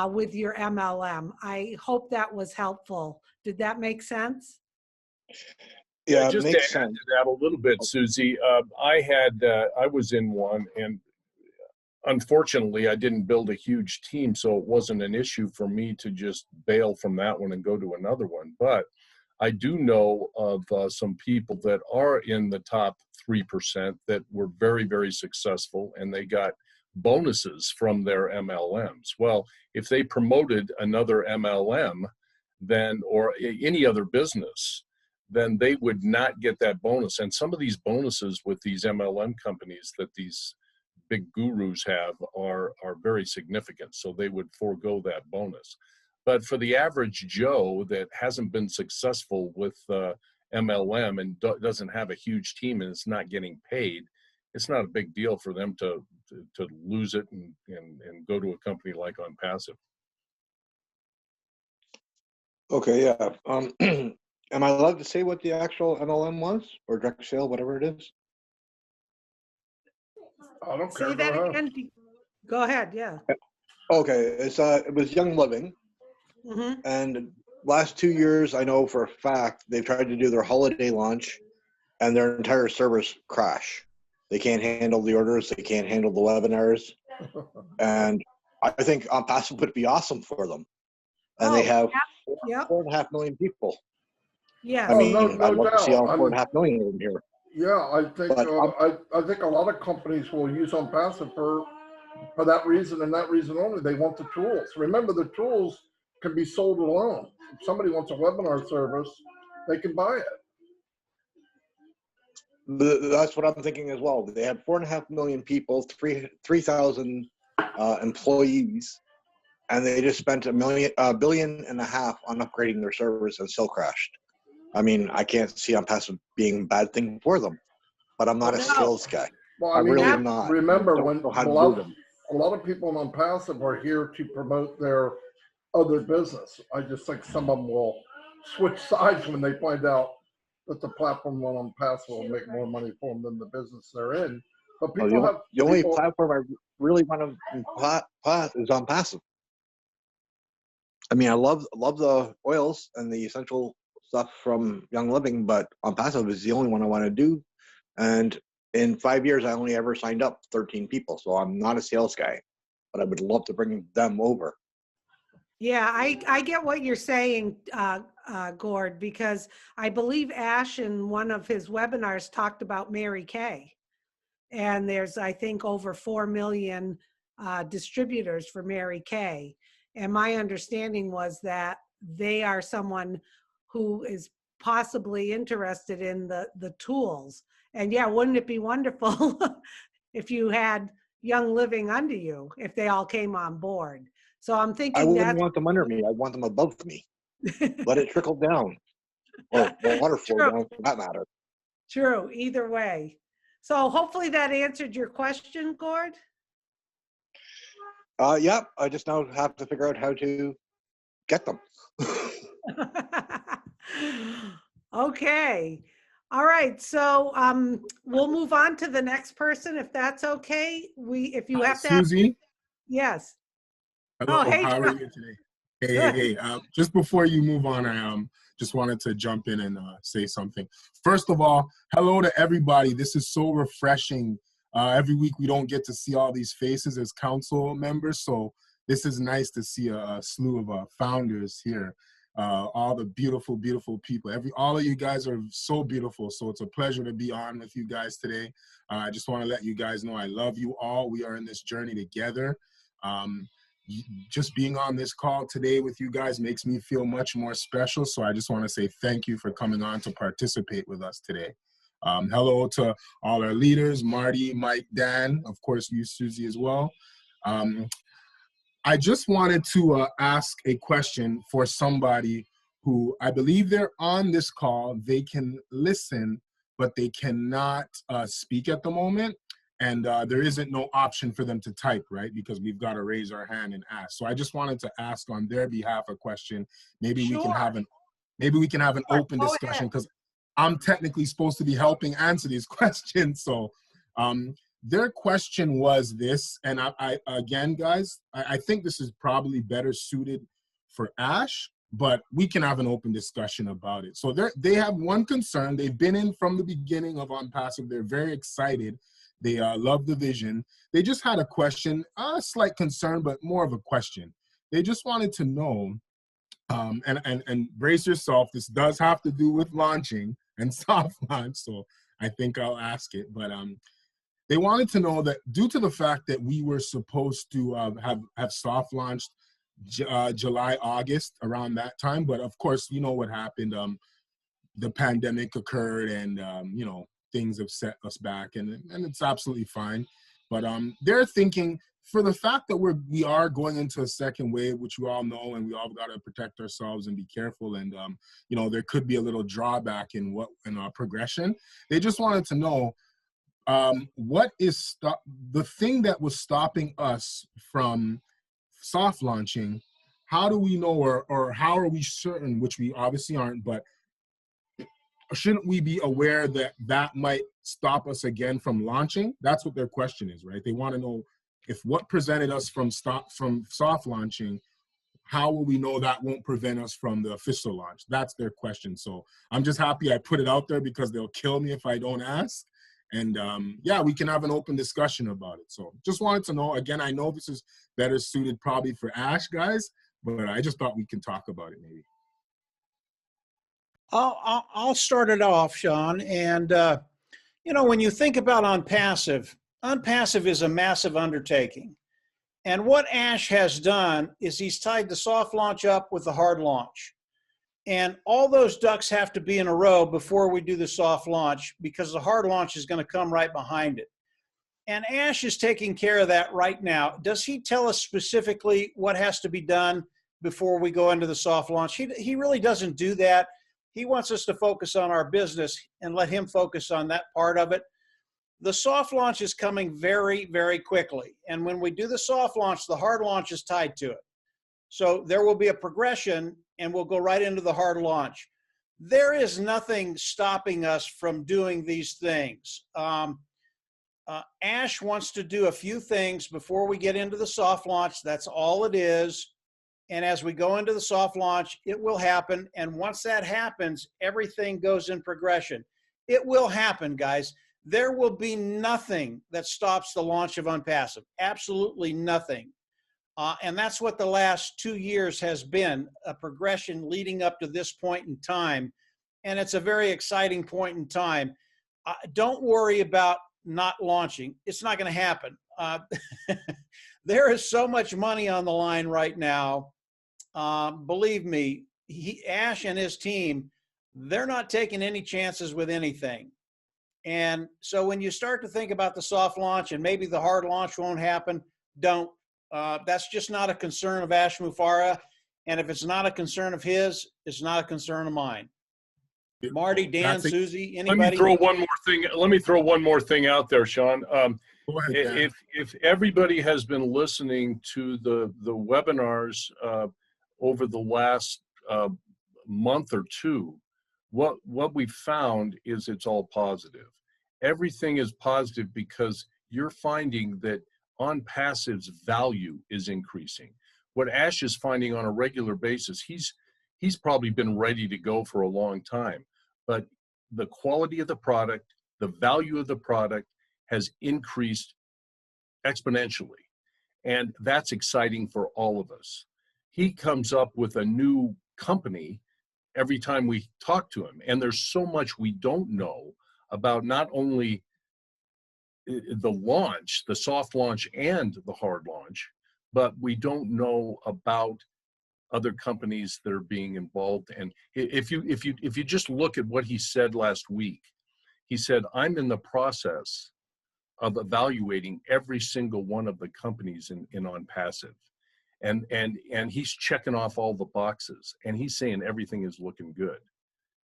with your MLM. I hope that was helpful. Did that make sense? Yeah, it just to makes add sense. to that a little bit, Susie, I was in one, and unfortunately, I didn't build a huge team, so it wasn't an issue for me to just bail from that one and go to another one. But I do know of some people that are in the top 3% that were very, very successful, and they got bonuses from their MLMs. Well, if they promoted another MLM, then, or any other business, then they would not get that bonus. And some of these bonuses with these MLM companies that these big gurus have are very significant. So they would forego that bonus. But for the average Joe that hasn't been successful with MLM and doesn't have a huge team and is not getting paid, it's not a big deal for them to lose it and go to a company like Onpassive. Okay, yeah. Am I allowed to say what the actual MLM was, or direct sale, whatever it is? I don't care. Say that again. Go ahead, yeah. Okay, it was Young Living, and last 2 years, I know for a fact they've tried to do their holiday launch, and their entire servers crash. They can't handle the orders. They can't handle the webinars, and I think Onpassive would be awesome for them. And they have 4.5 million people. Yeah. I mean, no I'd love to see all doubt. 4.5 million of them here. Yeah, I think But, I think a lot of companies will use Onpassive for that reason and that reason only. They want the tools. Remember, the tools can be sold alone. If somebody wants a webinar service, they can buy it. That's what I'm thinking as well. They have 4.5 million people, 3,000 employees, and they just spent $1.5 billion on upgrading their servers and still crashed. I mean, I can't see Onpassive being a bad thing for them, but I'm not a sales guy. Well, I I mean, really am not. remember I don't when know how a to lot, do them. a lot of people on Onpassive are here to promote their other business. I just think some of them will switch sides when they find out that the platform on Onpassive will make more money for them than the business they're in. But people have The only platform I really want to is Onpassive. I mean, I love the oils and the essential stuff from Young Living, but Onpassive is the only one I want to do. And in 5 years, I only ever signed up 13 people, so I'm not a sales guy, but I would love to bring them over. Yeah, I get what you're saying, Gord, because I believe Ash in one of his webinars talked about Mary Kay. And there's, I think, over 4 million distributors for Mary Kay. And my understanding was that they are someone who is possibly interested in the tools. And yeah, wouldn't it be wonderful if you had Young Living under you, if they all came on board? So I'm thinking I wouldn't want them under me. I want them above me. Let it trickle down, or water flow down for that matter. True, either way. So hopefully that answered your question, Gord. Yeah, I just now have to figure out how to get them. Okay. All right. So we'll move on to the next person if that's okay. If you have to have, Susie. yes. Hello, Oh, hey, how are you today? Hey, just before you move on, I just wanted to jump in and say something. First of all, hello to everybody. This is so refreshing. Every week we don't get to see all these faces as council members, so this is nice to see a slew of founders here. All the beautiful, beautiful people. All of you guys are so beautiful, so it's a pleasure to be on with you guys today. I just want to let you guys know I love you all. We are in this journey together. Just being on this call today with you guys makes me feel much more special. So I just want to say thank you for coming on to participate with us today. Hello to all our leaders, Marty, Mike, Dan, of course, you, Susie, as well. I just wanted to ask a question for somebody who I believe they're on this call. They can listen, but they cannot speak at the moment. And there isn't no option for them to type, right? Because we've got to raise our hand and ask. So I just wanted to ask on their behalf a question. Maybe we can have an open discussion, because I'm technically supposed to be helping answer these questions. So their question was this, and I again, guys, I think this is probably better suited for Ash, but we can have an open discussion about it. So they have one concern. They've been in from the beginning of Onpassive. They're very excited. They love the vision. They just had a question, a slight concern, but more of a question. They just wanted to know, and brace yourself, this does have to do with launching and soft launch, so I think I'll ask it. But they wanted to know that due to the fact that we were supposed to have soft launched July, August, around that time, but of course, you know what happened. The pandemic occurred, and you know, things have set us back, and it's absolutely fine. But they're thinking, for the fact that we are going into a second wave, which we all know, and we all got to protect ourselves and be careful, and you know, there could be a little drawback in our progression. They just wanted to know what is the thing that was stopping us from soft launching. How do we know, or how are we certain, which we obviously aren't, but shouldn't we be aware that that might stop us again from launching? That's what their question is, right? They want to know if what prevented us from soft launching, how will we know that won't prevent us from the official launch? That's their question. So I'm just happy I put it out there, because they'll kill me if I don't ask. And yeah, we can have an open discussion about it. So just wanted to know, again, I know this is better suited probably for Ash, guys, but I just thought we can talk about it maybe. I'll start it off, Sean. And, you know, when you think about Onpassive is a massive undertaking. And what Ash has done is he's tied the soft launch up with the hard launch. And all those ducks have to be in a row before we do the soft launch, because the hard launch is going to come right behind it. And Ash is taking care of that right now. Does he tell us specifically what has to be done before we go into the soft launch? He really doesn't do that. He wants us to focus on our business and let him focus on that part of it. The soft launch is coming very, very quickly. And when we do the soft launch, the hard launch is tied to it. So there will be a progression, and we'll go right into the hard launch. There is nothing stopping us from doing these things. Ash wants to do a few things before we get into the soft launch. That's all it is. And as we go into the soft launch, it will happen. And once that happens, everything goes in progression. It will happen, guys. There will be nothing that stops the launch of Onpassive. Absolutely nothing. And that's what the last 2 years has been, a progression leading up to this point in time. And it's a very exciting point in time. Don't worry about not launching. It's not going to happen. There is so much money on the line right now. Believe me, Ash and his team, they're not taking any chances with anything. And so when you start to think about the soft launch and maybe the hard launch won't happen, don't. That's just not a concern of Ash Mufareh. And if it's not a concern of his, it's not a concern of mine. Marty, Dan, Susie, anybody? Let me throw one more thing out there, Sean. Go ahead, if everybody has been listening to the webinars over the last month or two, what we've found is it's all positive. Everything is positive because you're finding that Onpassive's value is increasing. what Ash is finding on a regular basis, he's probably been ready to go for a long time, but the quality of the product, the value of the product has increased exponentially. And that's exciting for all of us. He comes up with a new company every time we talk to him. And there's so much we don't know about not only the launch, the soft launch and the hard launch, but we don't know about other companies that are being involved. And if you just look at what he said last week, he said, I'm in the process of evaluating every single one of the companies in Onpassive. And he's checking off all the boxes, and he's saying everything is looking good.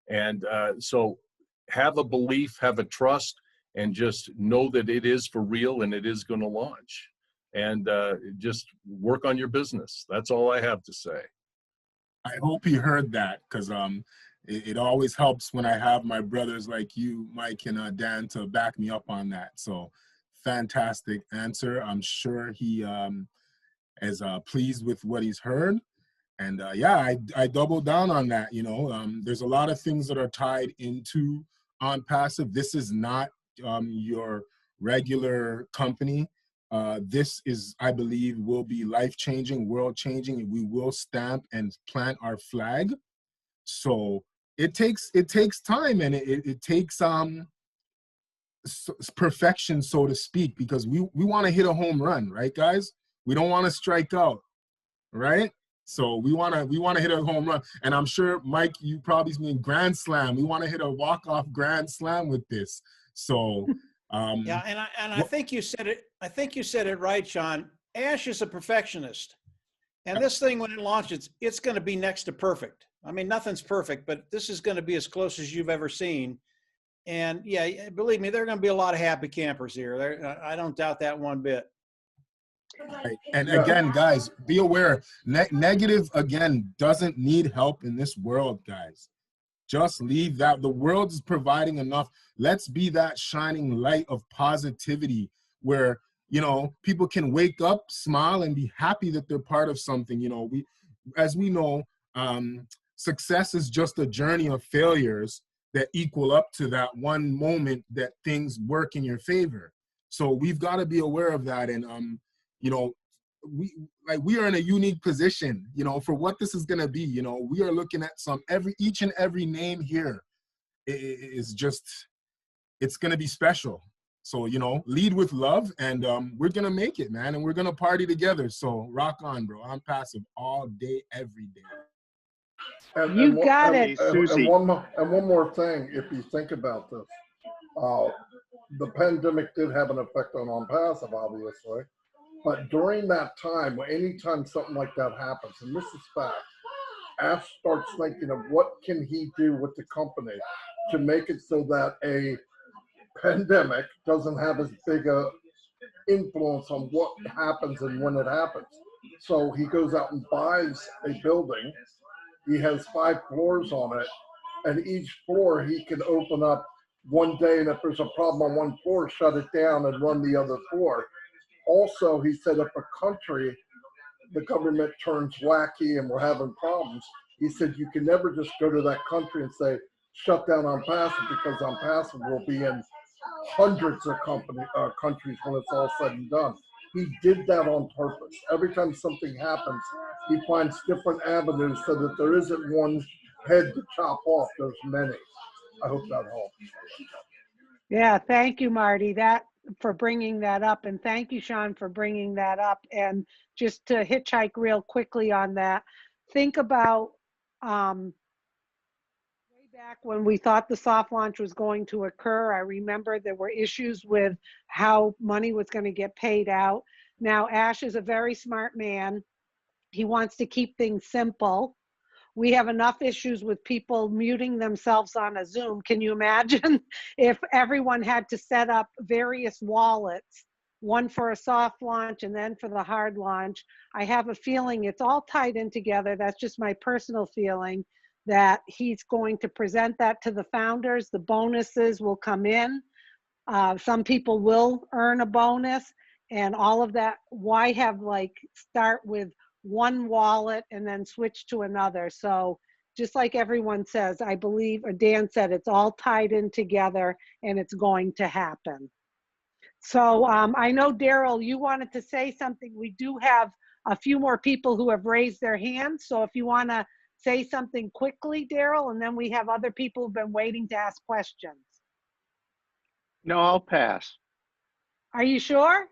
And so have a belief, have a trust, and just know that it is for real and it is going to launch. And just work on your business. That's all I have to say. I hope he heard that, because it always helps when I have my brothers like you, Mike and Dan, to back me up on that. So fantastic answer. I'm sure he is pleased with what he's heard. And yeah, I double down on that. You know, there's a lot of things that are tied into Onpassive. This is not your regular company. This is, I believe, will be life-changing, world-changing. We will stamp and plant our flag. So it takes time, and it takes perfection, so to speak, because we want to hit a home run, right, guys? We don't want to strike out, right? So we want to hit a home run. And I'm sure, Mike, you probably mean grand slam. We want to hit a walk-off grand slam with this. So yeah, and I think you said it. I think you said it right, Sean. Ash is a perfectionist, and this thing, when it launches, it's going to be next to perfect. I mean, nothing's perfect, but this is going to be as close as you've ever seen. And yeah, believe me, there are going to be a lot of happy campers here. I don't doubt that one bit. Right. And again, guys, be aware, negative, again, doesn't need help in this world, guys. Just leave that. The world is providing enough. Let's be that shining light of positivity where, you know, people can wake up, smile, and be happy that they're part of something. You know, as we know, success is just a journey of failures that equal up to that one moment that things work in your favor. So we've got to be aware of that. And, you know, we are in a unique position, you know, for what this is going to be. You know, we are looking at each and every name here is just, it's going to be special. So, you know, lead with love, and we're going to make it, man. And we're going to party together. So rock on, bro. Onpassive all day, every day. You got it. And one more thing, if you think about this, the pandemic did have an effect on Onpassive, obviously. But during that time, anytime something like that happens, and this is fact, Ash starts thinking of what can he do with the company to make it so that a pandemic doesn't have as big a influence on what happens and when it happens. So he goes out and buys a building. He has 5 floors on it, and each floor he can open up one day, and if there's a problem on one floor, shut it down and run the other floor. Also, he said if a country, the government turns wacky and we're having problems, he said you can never just go to that country and say, shut down Onpassive, because Onpassive will be in hundreds of countries when it's all said and done. He did that on purpose. Every time something happens, he finds different avenues so that there isn't one head to chop off, there's many. I hope that helps. Yeah, thank you, Marty, for bringing that up. And thank you, Sean, for bringing that up. And just to hitchhike real quickly on that, think about way back when we thought the soft launch was going to occur. I remember there were issues with how money was going to get paid out. Now, Ash is a very smart man. He wants to keep things simple. We have enough issues with people muting themselves on a Zoom. Can you imagine if everyone had to set up various wallets, one for a soft launch and then for the hard launch? I have a feeling it's all tied in together. That's just my personal feeling, that he's going to present that to the founders. The bonuses will come in. Some people will earn a bonus and all of that. Why have start with one wallet and then switch to another. So just like everyone says, I believe, or Dan said, it's all tied in together and it's going to happen. So I know, Daryl, you wanted to say something. We do have a few more people who have raised their hands. So if you want to say something quickly, Daryl, and then we have other people who've been waiting to ask questions. No, I'll pass. Are you sure?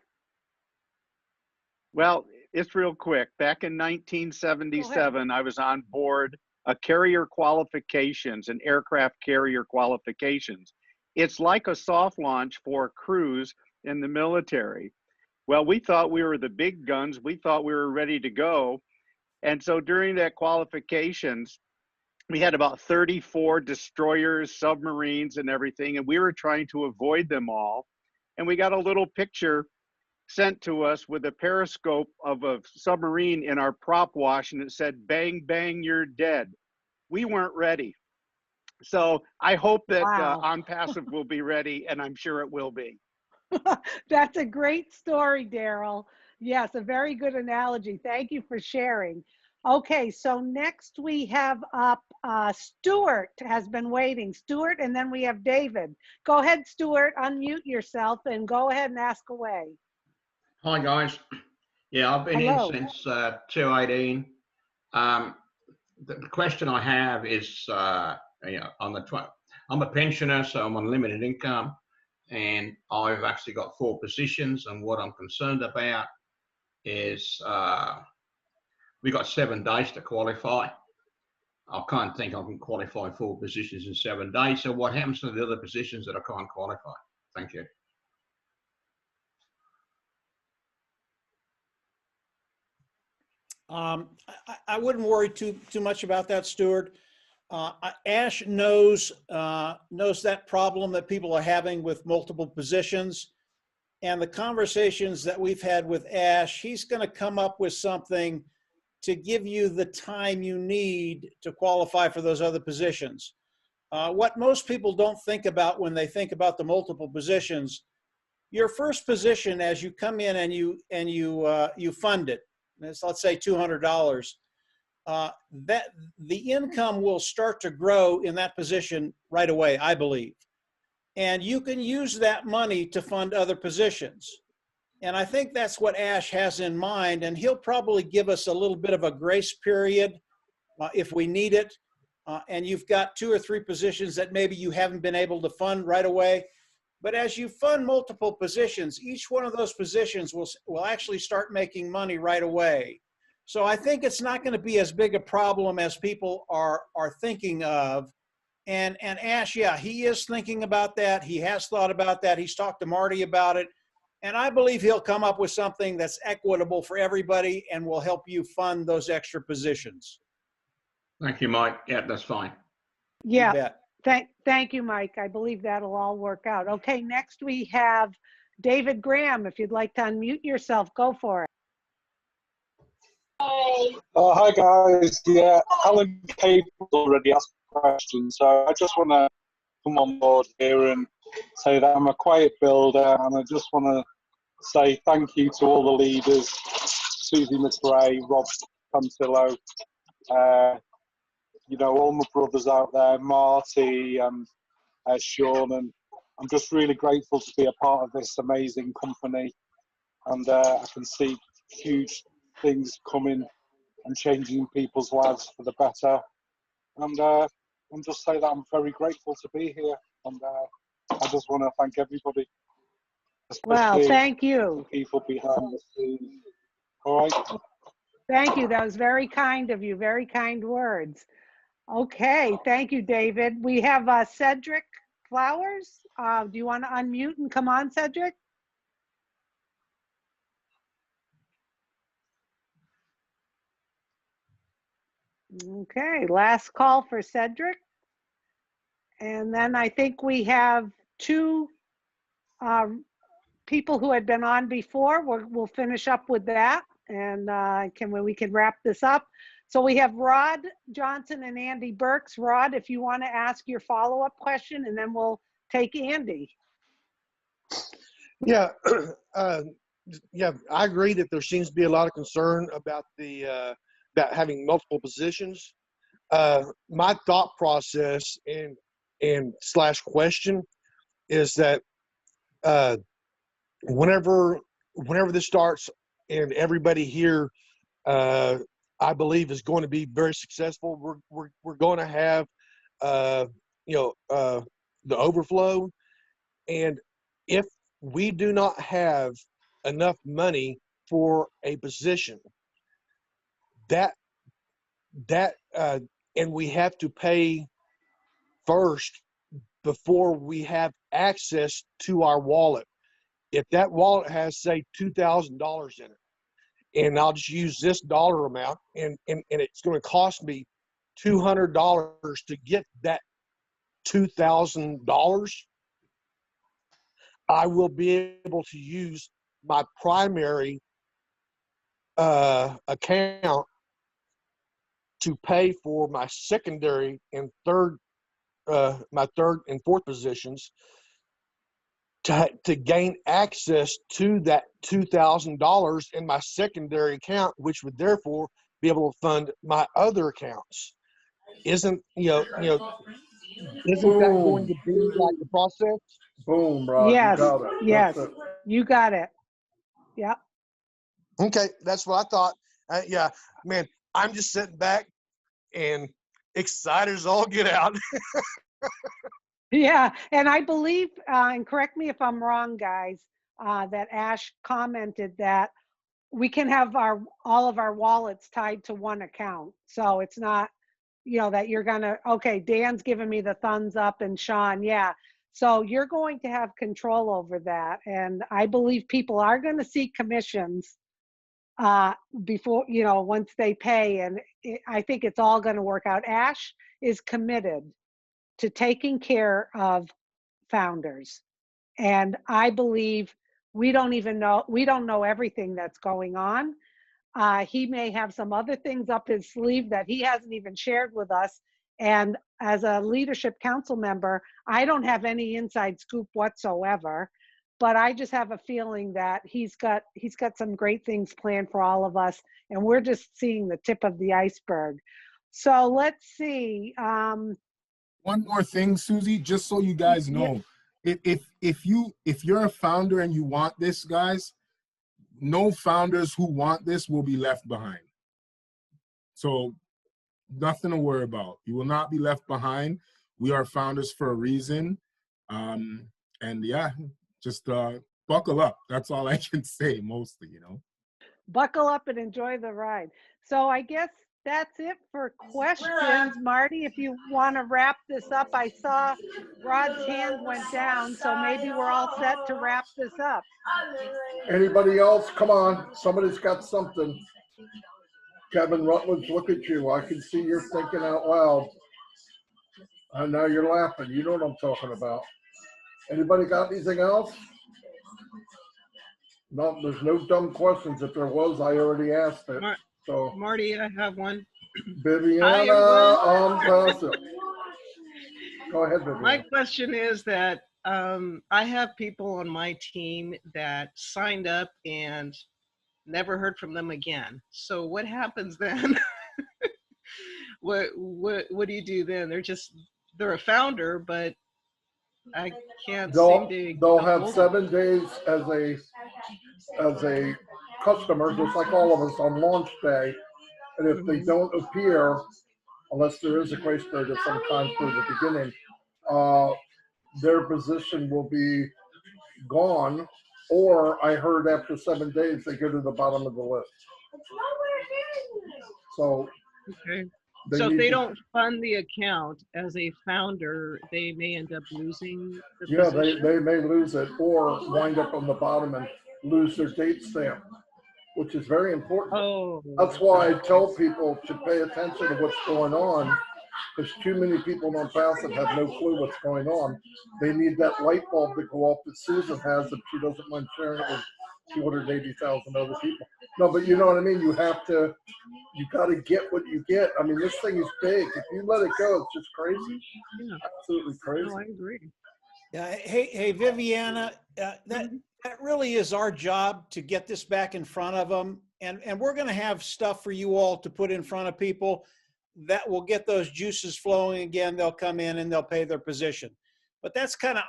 Well, it's real quick. Back in 1977, I was on board a carrier qualifications, an aircraft carrier qualifications. It's like a soft launch for crews in the military. Well, we thought we were the big guns. We thought we were ready to go. And so during that qualifications, we had about 34 destroyers, submarines, and everything, and we were trying to avoid them all. And we got a little picture sent to us with a periscope of a submarine in our prop wash, and it said, "Bang, bang, you're dead." We weren't ready. So I hope that Onpassive will be ready, and I'm sure it will be. That's a great story, Daryl. Yes, a very good analogy. Thank you for sharing. Okay, so next we have up Stuart has been waiting. Stuart, and then we have David. Go ahead, Stuart, unmute yourself and go ahead and ask away. Hi, guys. Yeah, I've been Hello. in since 2018. The question I have is, I'm a pensioner, so I'm on limited income, and I've actually got 4 positions, and what I'm concerned about is we got 7 days to qualify. I can't think I can qualify 4 positions in 7 days, so what happens to the other positions that I can't qualify? Thank you. I wouldn't worry too much about that, Stuart. Ash knows that problem that people are having with multiple positions, and the conversations that we've had with Ash, he's going to come up with something to give you the time you need to qualify for those other positions. What most people don't think about when they think about the multiple positions, your first position as you come in and you fund it, let's say $200, that the income will start to grow in that position right away, I believe. And you can use that money to fund other positions. And I think that's what Ash has in mind, and he'll probably give us a little bit of a grace period if we need it. And you've got 2 or 3 positions that maybe you haven't been able to fund right away. But as you fund multiple positions, each one of those positions will actually start making money right away. So I think it's not going to be as big a problem as people are thinking of. And Ash, yeah, he is thinking about that. He has thought about that. He's talked to Marty about it. And I believe he'll come up with something that's equitable for everybody and will help you fund those extra positions. Thank you, Mike. Yeah, that's fine. Yeah. Thank you, Mike. I believe that'll all work out. Okay, next we have David Graham. If you'd like to unmute yourself, go for it. Hi guys. Yeah, Alan Cable already asked a question, so I just want to come on board here and say that I'm a quiet builder, and I just want to say thank you to all the leaders, Susie McRae, Rob Cantillo, all my brothers out there, Marty and Sean, and I'm just really grateful to be a part of this amazing company, and I can see huge things coming and changing people's lives for the better, and just say that I'm very grateful to be here, and I just want to thank everybody. Well, thank you. People behind the scenes. All right. Thank you. That was very kind of you. Very kind words. Okay. Thank you, David. We have Cedric Flowers. Do you want to unmute and come on, Cedric? Okay. Last call for Cedric. And then I think we have 2 people who had been on before. We'll finish up with that, and we can wrap this up. So we have Rod Johnson and Andy Burks. Rod, if you want to ask your follow-up question, and then we'll take Andy. Yeah, yeah, I agree that there seems to be a lot of concern about about having multiple positions. My thought process and slash question is that whenever this starts and everybody here, I believe, is going to be very successful, we're going to have the overflow. And if we do not have enough money for a position, and we have to pay first before we have access to our wallet. If that wallet has, say, $2,000 in it, and I'll just use this dollar amount, and it's going to cost me $200 to get that $2,000, I will be able to use my primary account to pay for my secondary and my third and fourth positions to gain access to that $2,000 in my secondary account, which would therefore be able to fund my other accounts. Isn't that going to be like the process? Boom, Rod. Yes, You got it. yes, That's it. you got it. Yep. Okay, that's what I thought. Yeah, man, I'm just sitting back and excited as all get out. Yeah, and I believe, and correct me if I'm wrong, guys, that Ash commented that we can have all of our wallets tied to one account. So it's not, that you're gonna, okay, Dan's giving me the thumbs up and Sean, yeah. So you're going to have control over that. And I believe people are gonna see commissions before, once they pay. And I think it's all gonna work out. Ash is committed to taking care of founders. And I believe we don't know everything that's going on. He may have some other things up his sleeve that he hasn't even shared with us. And as a leadership council member, I don't have any inside scoop whatsoever, but I just have a feeling that he's got some great things planned for all of us. And we're just seeing the tip of the iceberg. So let's see. One more thing, Susie, just so you guys know, if you're a founder and you want this, guys, no founders who want this will be left behind. So nothing to worry about. You will not be left behind. We are founders for a reason. And yeah, just buckle up. That's all I can say mostly, Buckle up and enjoy the ride. So I guess that's it for questions. Marty, if you want to wrap this up, I saw Rod's hand went down, so maybe we're all set to wrap this up. Anybody else? Come on. Somebody's got something. Kevin Rutledge, look at you. I can see you're thinking out loud. And now you're laughing. You know what I'm talking about. Anybody got anything else? No, there's no dumb questions. If there was, I already asked it. So Marty, I have one. Viviana, Onpassive. Go ahead, Viviana. My question is that I have people on my team that signed up and never heard from them again. So what happens then? What do you do then? They're a founder, but I can't seem to. They'll have 7 days as a customer, just like all of us on launch day. And if they don't appear, unless there is a grace period of some kind for the beginning, their position will be gone. Or I heard after 7 days they go to the bottom of the list. So okay. So if they don't fund the account as a founder, they may end up losing the position? they may lose it or wind up on the bottom and lose their date stamp, which is very important. Oh, that's why I tell people to pay attention to what's going on, because too many people on Onpassive have no clue what's going on. They need that light bulb to go off that Susan has if she doesn't mind sharing it with 280,000 other people. No, but you know what I mean? You got to get what you get. I mean, this thing is big. If you let it go, it's just crazy. Yeah. Absolutely crazy. No, I agree. Hey, Viviana, that really is our job to get this back in front of them. And we're going to have stuff for you all to put in front of people that will get those juices flowing again. They'll come in and they'll pay their position. But that's kind of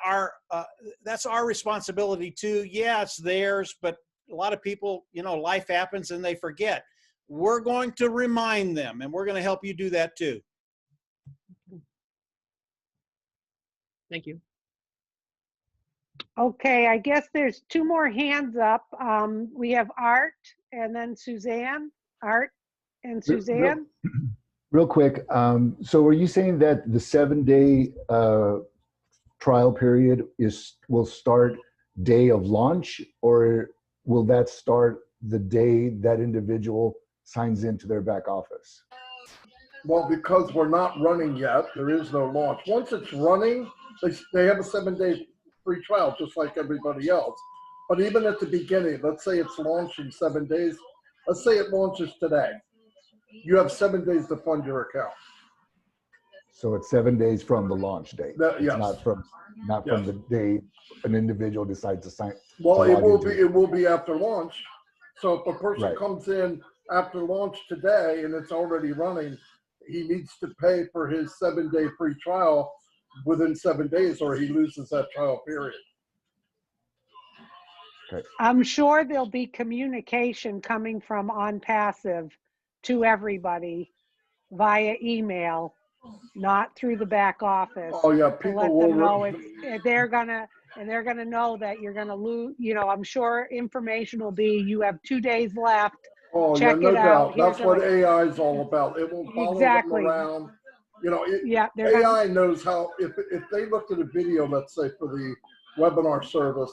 that's our responsibility too. Yeah, it's theirs, but a lot of people, you know, life happens and they forget. We're going to remind them, and we're going to help you do that too. Thank you. Okay, I guess there's two more hands up. We have Art and then Suzanne. Art and Suzanne. Real quick, so are you saying that the 7-day trial period will start day of launch, or will that start the day that individual signs into their back office? Well, because we're not running yet, there is no launch. Once it's running, they have a 7-day free trial, just like everybody else. But even at the beginning, let's say it's launching 7 days. Let's say it launches today. You have 7 days to fund your account. So it's 7 days from the launch date. It's yes. not from the day an individual decides to sign. Well, it will be after launch. So if a person Right. comes in after launch today and it's already running, he needs to pay for his 7-day free trial within 7 days, or he loses that trial period. Okay. I'm sure there'll be communication coming from Onpassive to everybody via email, not through the back office. Oh yeah, to people let will. them know they're gonna know that you're gonna lose. You know, I'm sure information will be, you have 2 days left. Oh Check yeah, no it out. doubt. That's Here's what AI is all about. It will follow Exactly. them around. You know, they're AI knows how. If they looked at a video, let's say for the webinar service,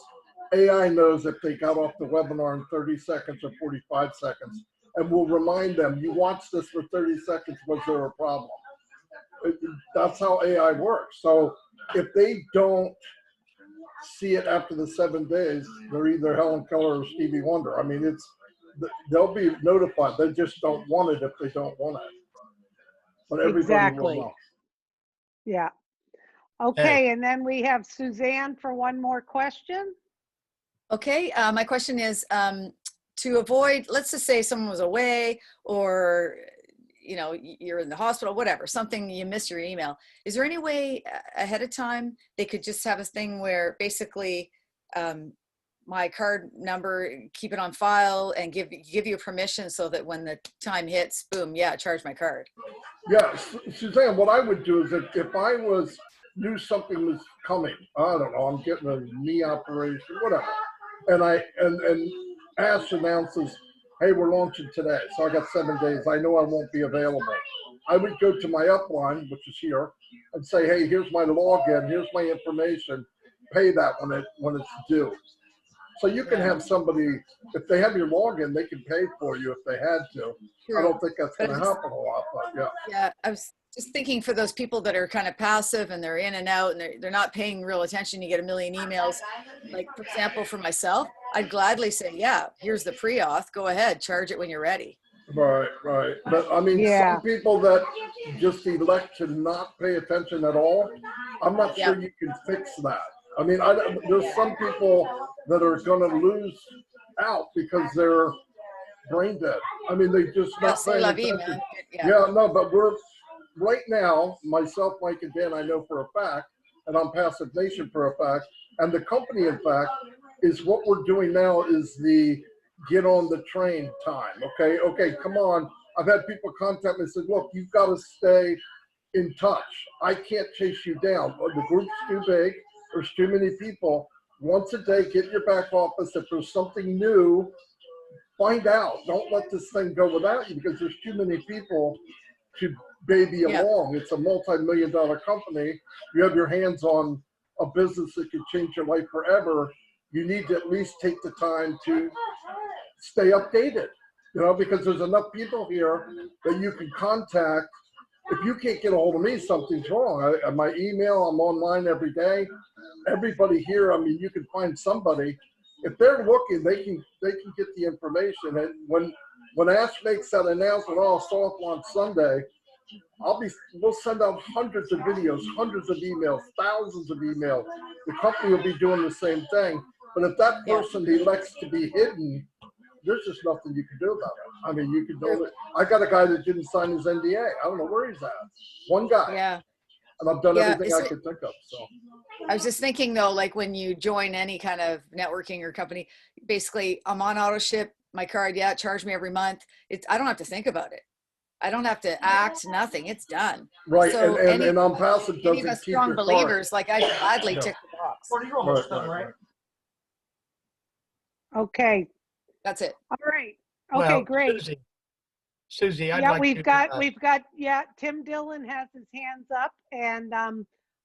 AI knows if they got off the webinar in 30 seconds or 45 seconds, and will remind them, you watched this for 30 seconds, was there a problem? That's how AI works. So if they don't see it after the 7 days, they're either Helen Keller or Stevie Wonder. I mean, they'll be notified. They just don't want it if they don't want it. But everybody will know. Yeah. Okay, and then we have Suzanne for one more question. Okay, my question is, to avoid, let's just say someone was away, or you know, you're in the hospital, whatever, something, you miss your email. Is there any way ahead of time they could just have a thing where basically my card number, keep it on file and give you permission so that when the time hits, boom, yeah, charge my card? Yeah, Suzanne, what I would do is if I knew something was coming, I don't know, I'm getting a knee operation, whatever, and Ash announces, hey, we're launching today, so I got 7 days, I know I won't be available. I would go to my upline, which is here, and say, hey, here's my login, here's my information, pay that when it's due. So you can have somebody, if they have your login, they can pay for you if they had to. True. I don't think that's going to happen a lot, but yeah. Yeah, I was just thinking for those people that are kind of passive and they're in and out and they're not paying real attention, you get a million emails. Like, for example, for myself, I'd gladly say, yeah, here's the pre-auth, go ahead, charge it when you're ready. Right, right. But I mean, some people that just elect to not pay attention at all, I'm not sure you can fix that. I mean, there's some people that are going to lose out because they're brain dead. I mean, they just not paying attention. Yeah, no, but we're right now, myself, Mike, and Dan, I know for a fact, and Onpassive Nation for a fact, and the company, in fact, is what we're doing now is the get on the train time. Okay, come on. I've had people contact me and said, look, you've got to stay in touch. I can't chase you down. The group's too big. There's too many people. Once a day, get in your back office. If there's something new, find out. Don't let this thing go without you, because there's too many people to baby along. It's a multi-million-dollar company. You have your hands on a business that could change your life forever. You need to at least take the time to stay updated, you know, because there's enough people here that you can contact. If you can't get a hold of me, something's wrong. My email, I'm online every day. Everybody here, I mean, you can find somebody. If they're looking, they can get the information. And when Ash makes that announcement, soft launch Sunday, we'll send out hundreds of videos, hundreds of emails, thousands of emails. The company will be doing the same thing. But if that person elects to be hidden, there's just nothing you can do about it. I mean, you can do it. I got a guy that didn't sign his NDA. I don't know where he's at. One guy. Yeah. And I've done everything I could think of. So I was just thinking though, like when you join any kind of networking or company, basically I'm on auto ship, my card, charge me every month. I don't have to think about it. I don't have to act, nothing. It's done. Right, So and Onpassive doesn't any of us keep strong your believers, card. like I gladly tick the box. Right. Okay. That's it. All right. Okay, Well, great. Susie, I'd Yeah, like we've to, got, Tim Dillon has his hands up, and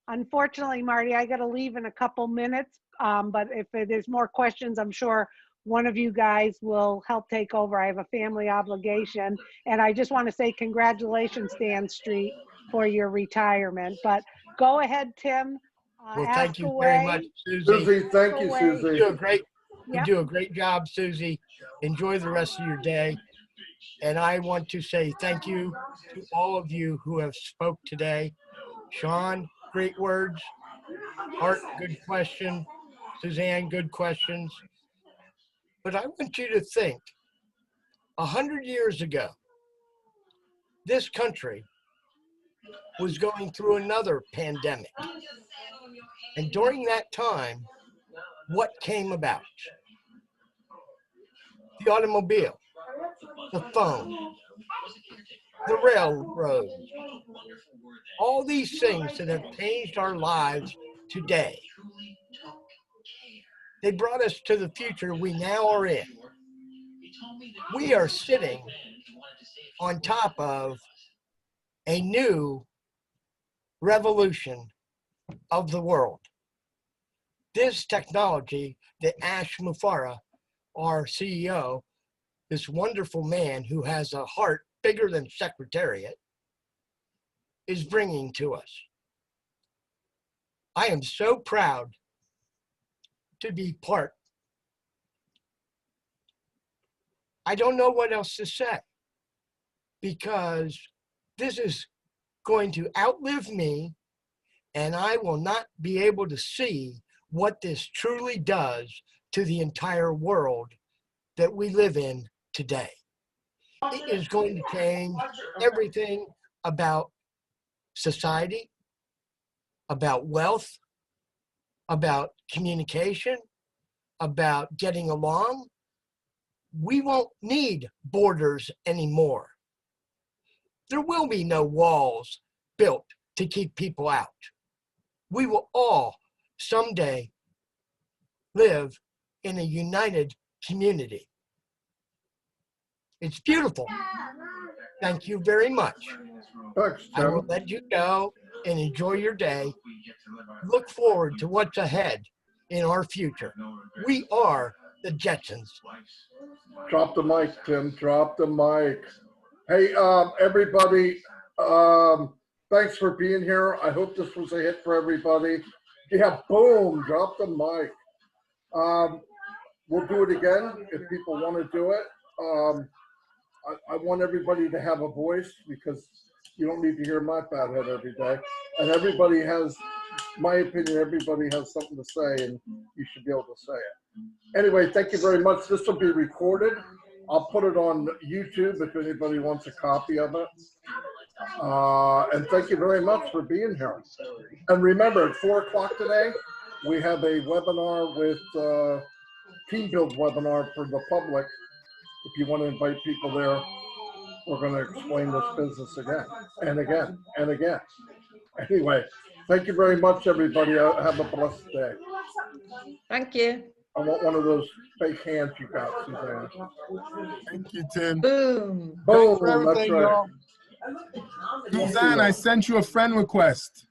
unfortunately, Marty, I got to leave in a couple minutes. But if there's more questions, I'm sure one of you guys will help take over. I have a family obligation, and I just want to say congratulations, Dan Street, for your retirement. But go ahead, Tim. well, Ask thank you away. very much, Susie. Susie, thank you, Susie. You do a great job, Susie. Enjoy the rest of your day. And I want to say thank you to all of you who have spoke today. Sean, great words. Art, good question. Suzanne, good questions. But I want you to think, 100 years ago, this country was going through another pandemic. And during that time, what came about? The automobile, the phone, the railroad, all these things that have changed our lives today. They brought us to the future we now are in. We are sitting on top of a new revolution of the world. This technology that Ash Mufareh, our CEO, this wonderful man who has a heart bigger than Secretariat, is bringing to us. I am so proud to be part. I don't know what else to say, because this is going to outlive me, and I will not be able to see what this truly does to the entire world that we live in today. It is going to change everything about society, about wealth, about communication, about getting along. We won't need borders anymore. There will be no walls built to keep people out. We will all someday live in a united community. It's beautiful. Thank you very much. Thanks, I will let you go and enjoy your day. Look forward to what's ahead in our future. We are the Jetsons. Drop the mic, Tim. Drop the mic. Hey, everybody. Thanks for being here. I hope this was a hit for everybody. Yeah, boom. Drop the mic. We'll do it again if people want to do it. I want everybody to have a voice, because you don't need to hear my fat head every day. And everybody has, my opinion, everybody has something to say, and you should be able to say it. Anyway, thank you very much. This will be recorded. I'll put it on YouTube if anybody wants a copy of it. And thank you very much for being here. And remember, at 4 o'clock today, we have a webinar with Team Build webinar for the public. If you want to invite people there, we're going to explain this business again and again and again. Anyway, thank you very much, everybody. Have a blessed day. Thank you. I want one of those fake hands you got, Suzanne. Thank you, Tim. Boom. Boom, Thanks for that's everything, right. y'all. Suzanne, I sent you a friend request.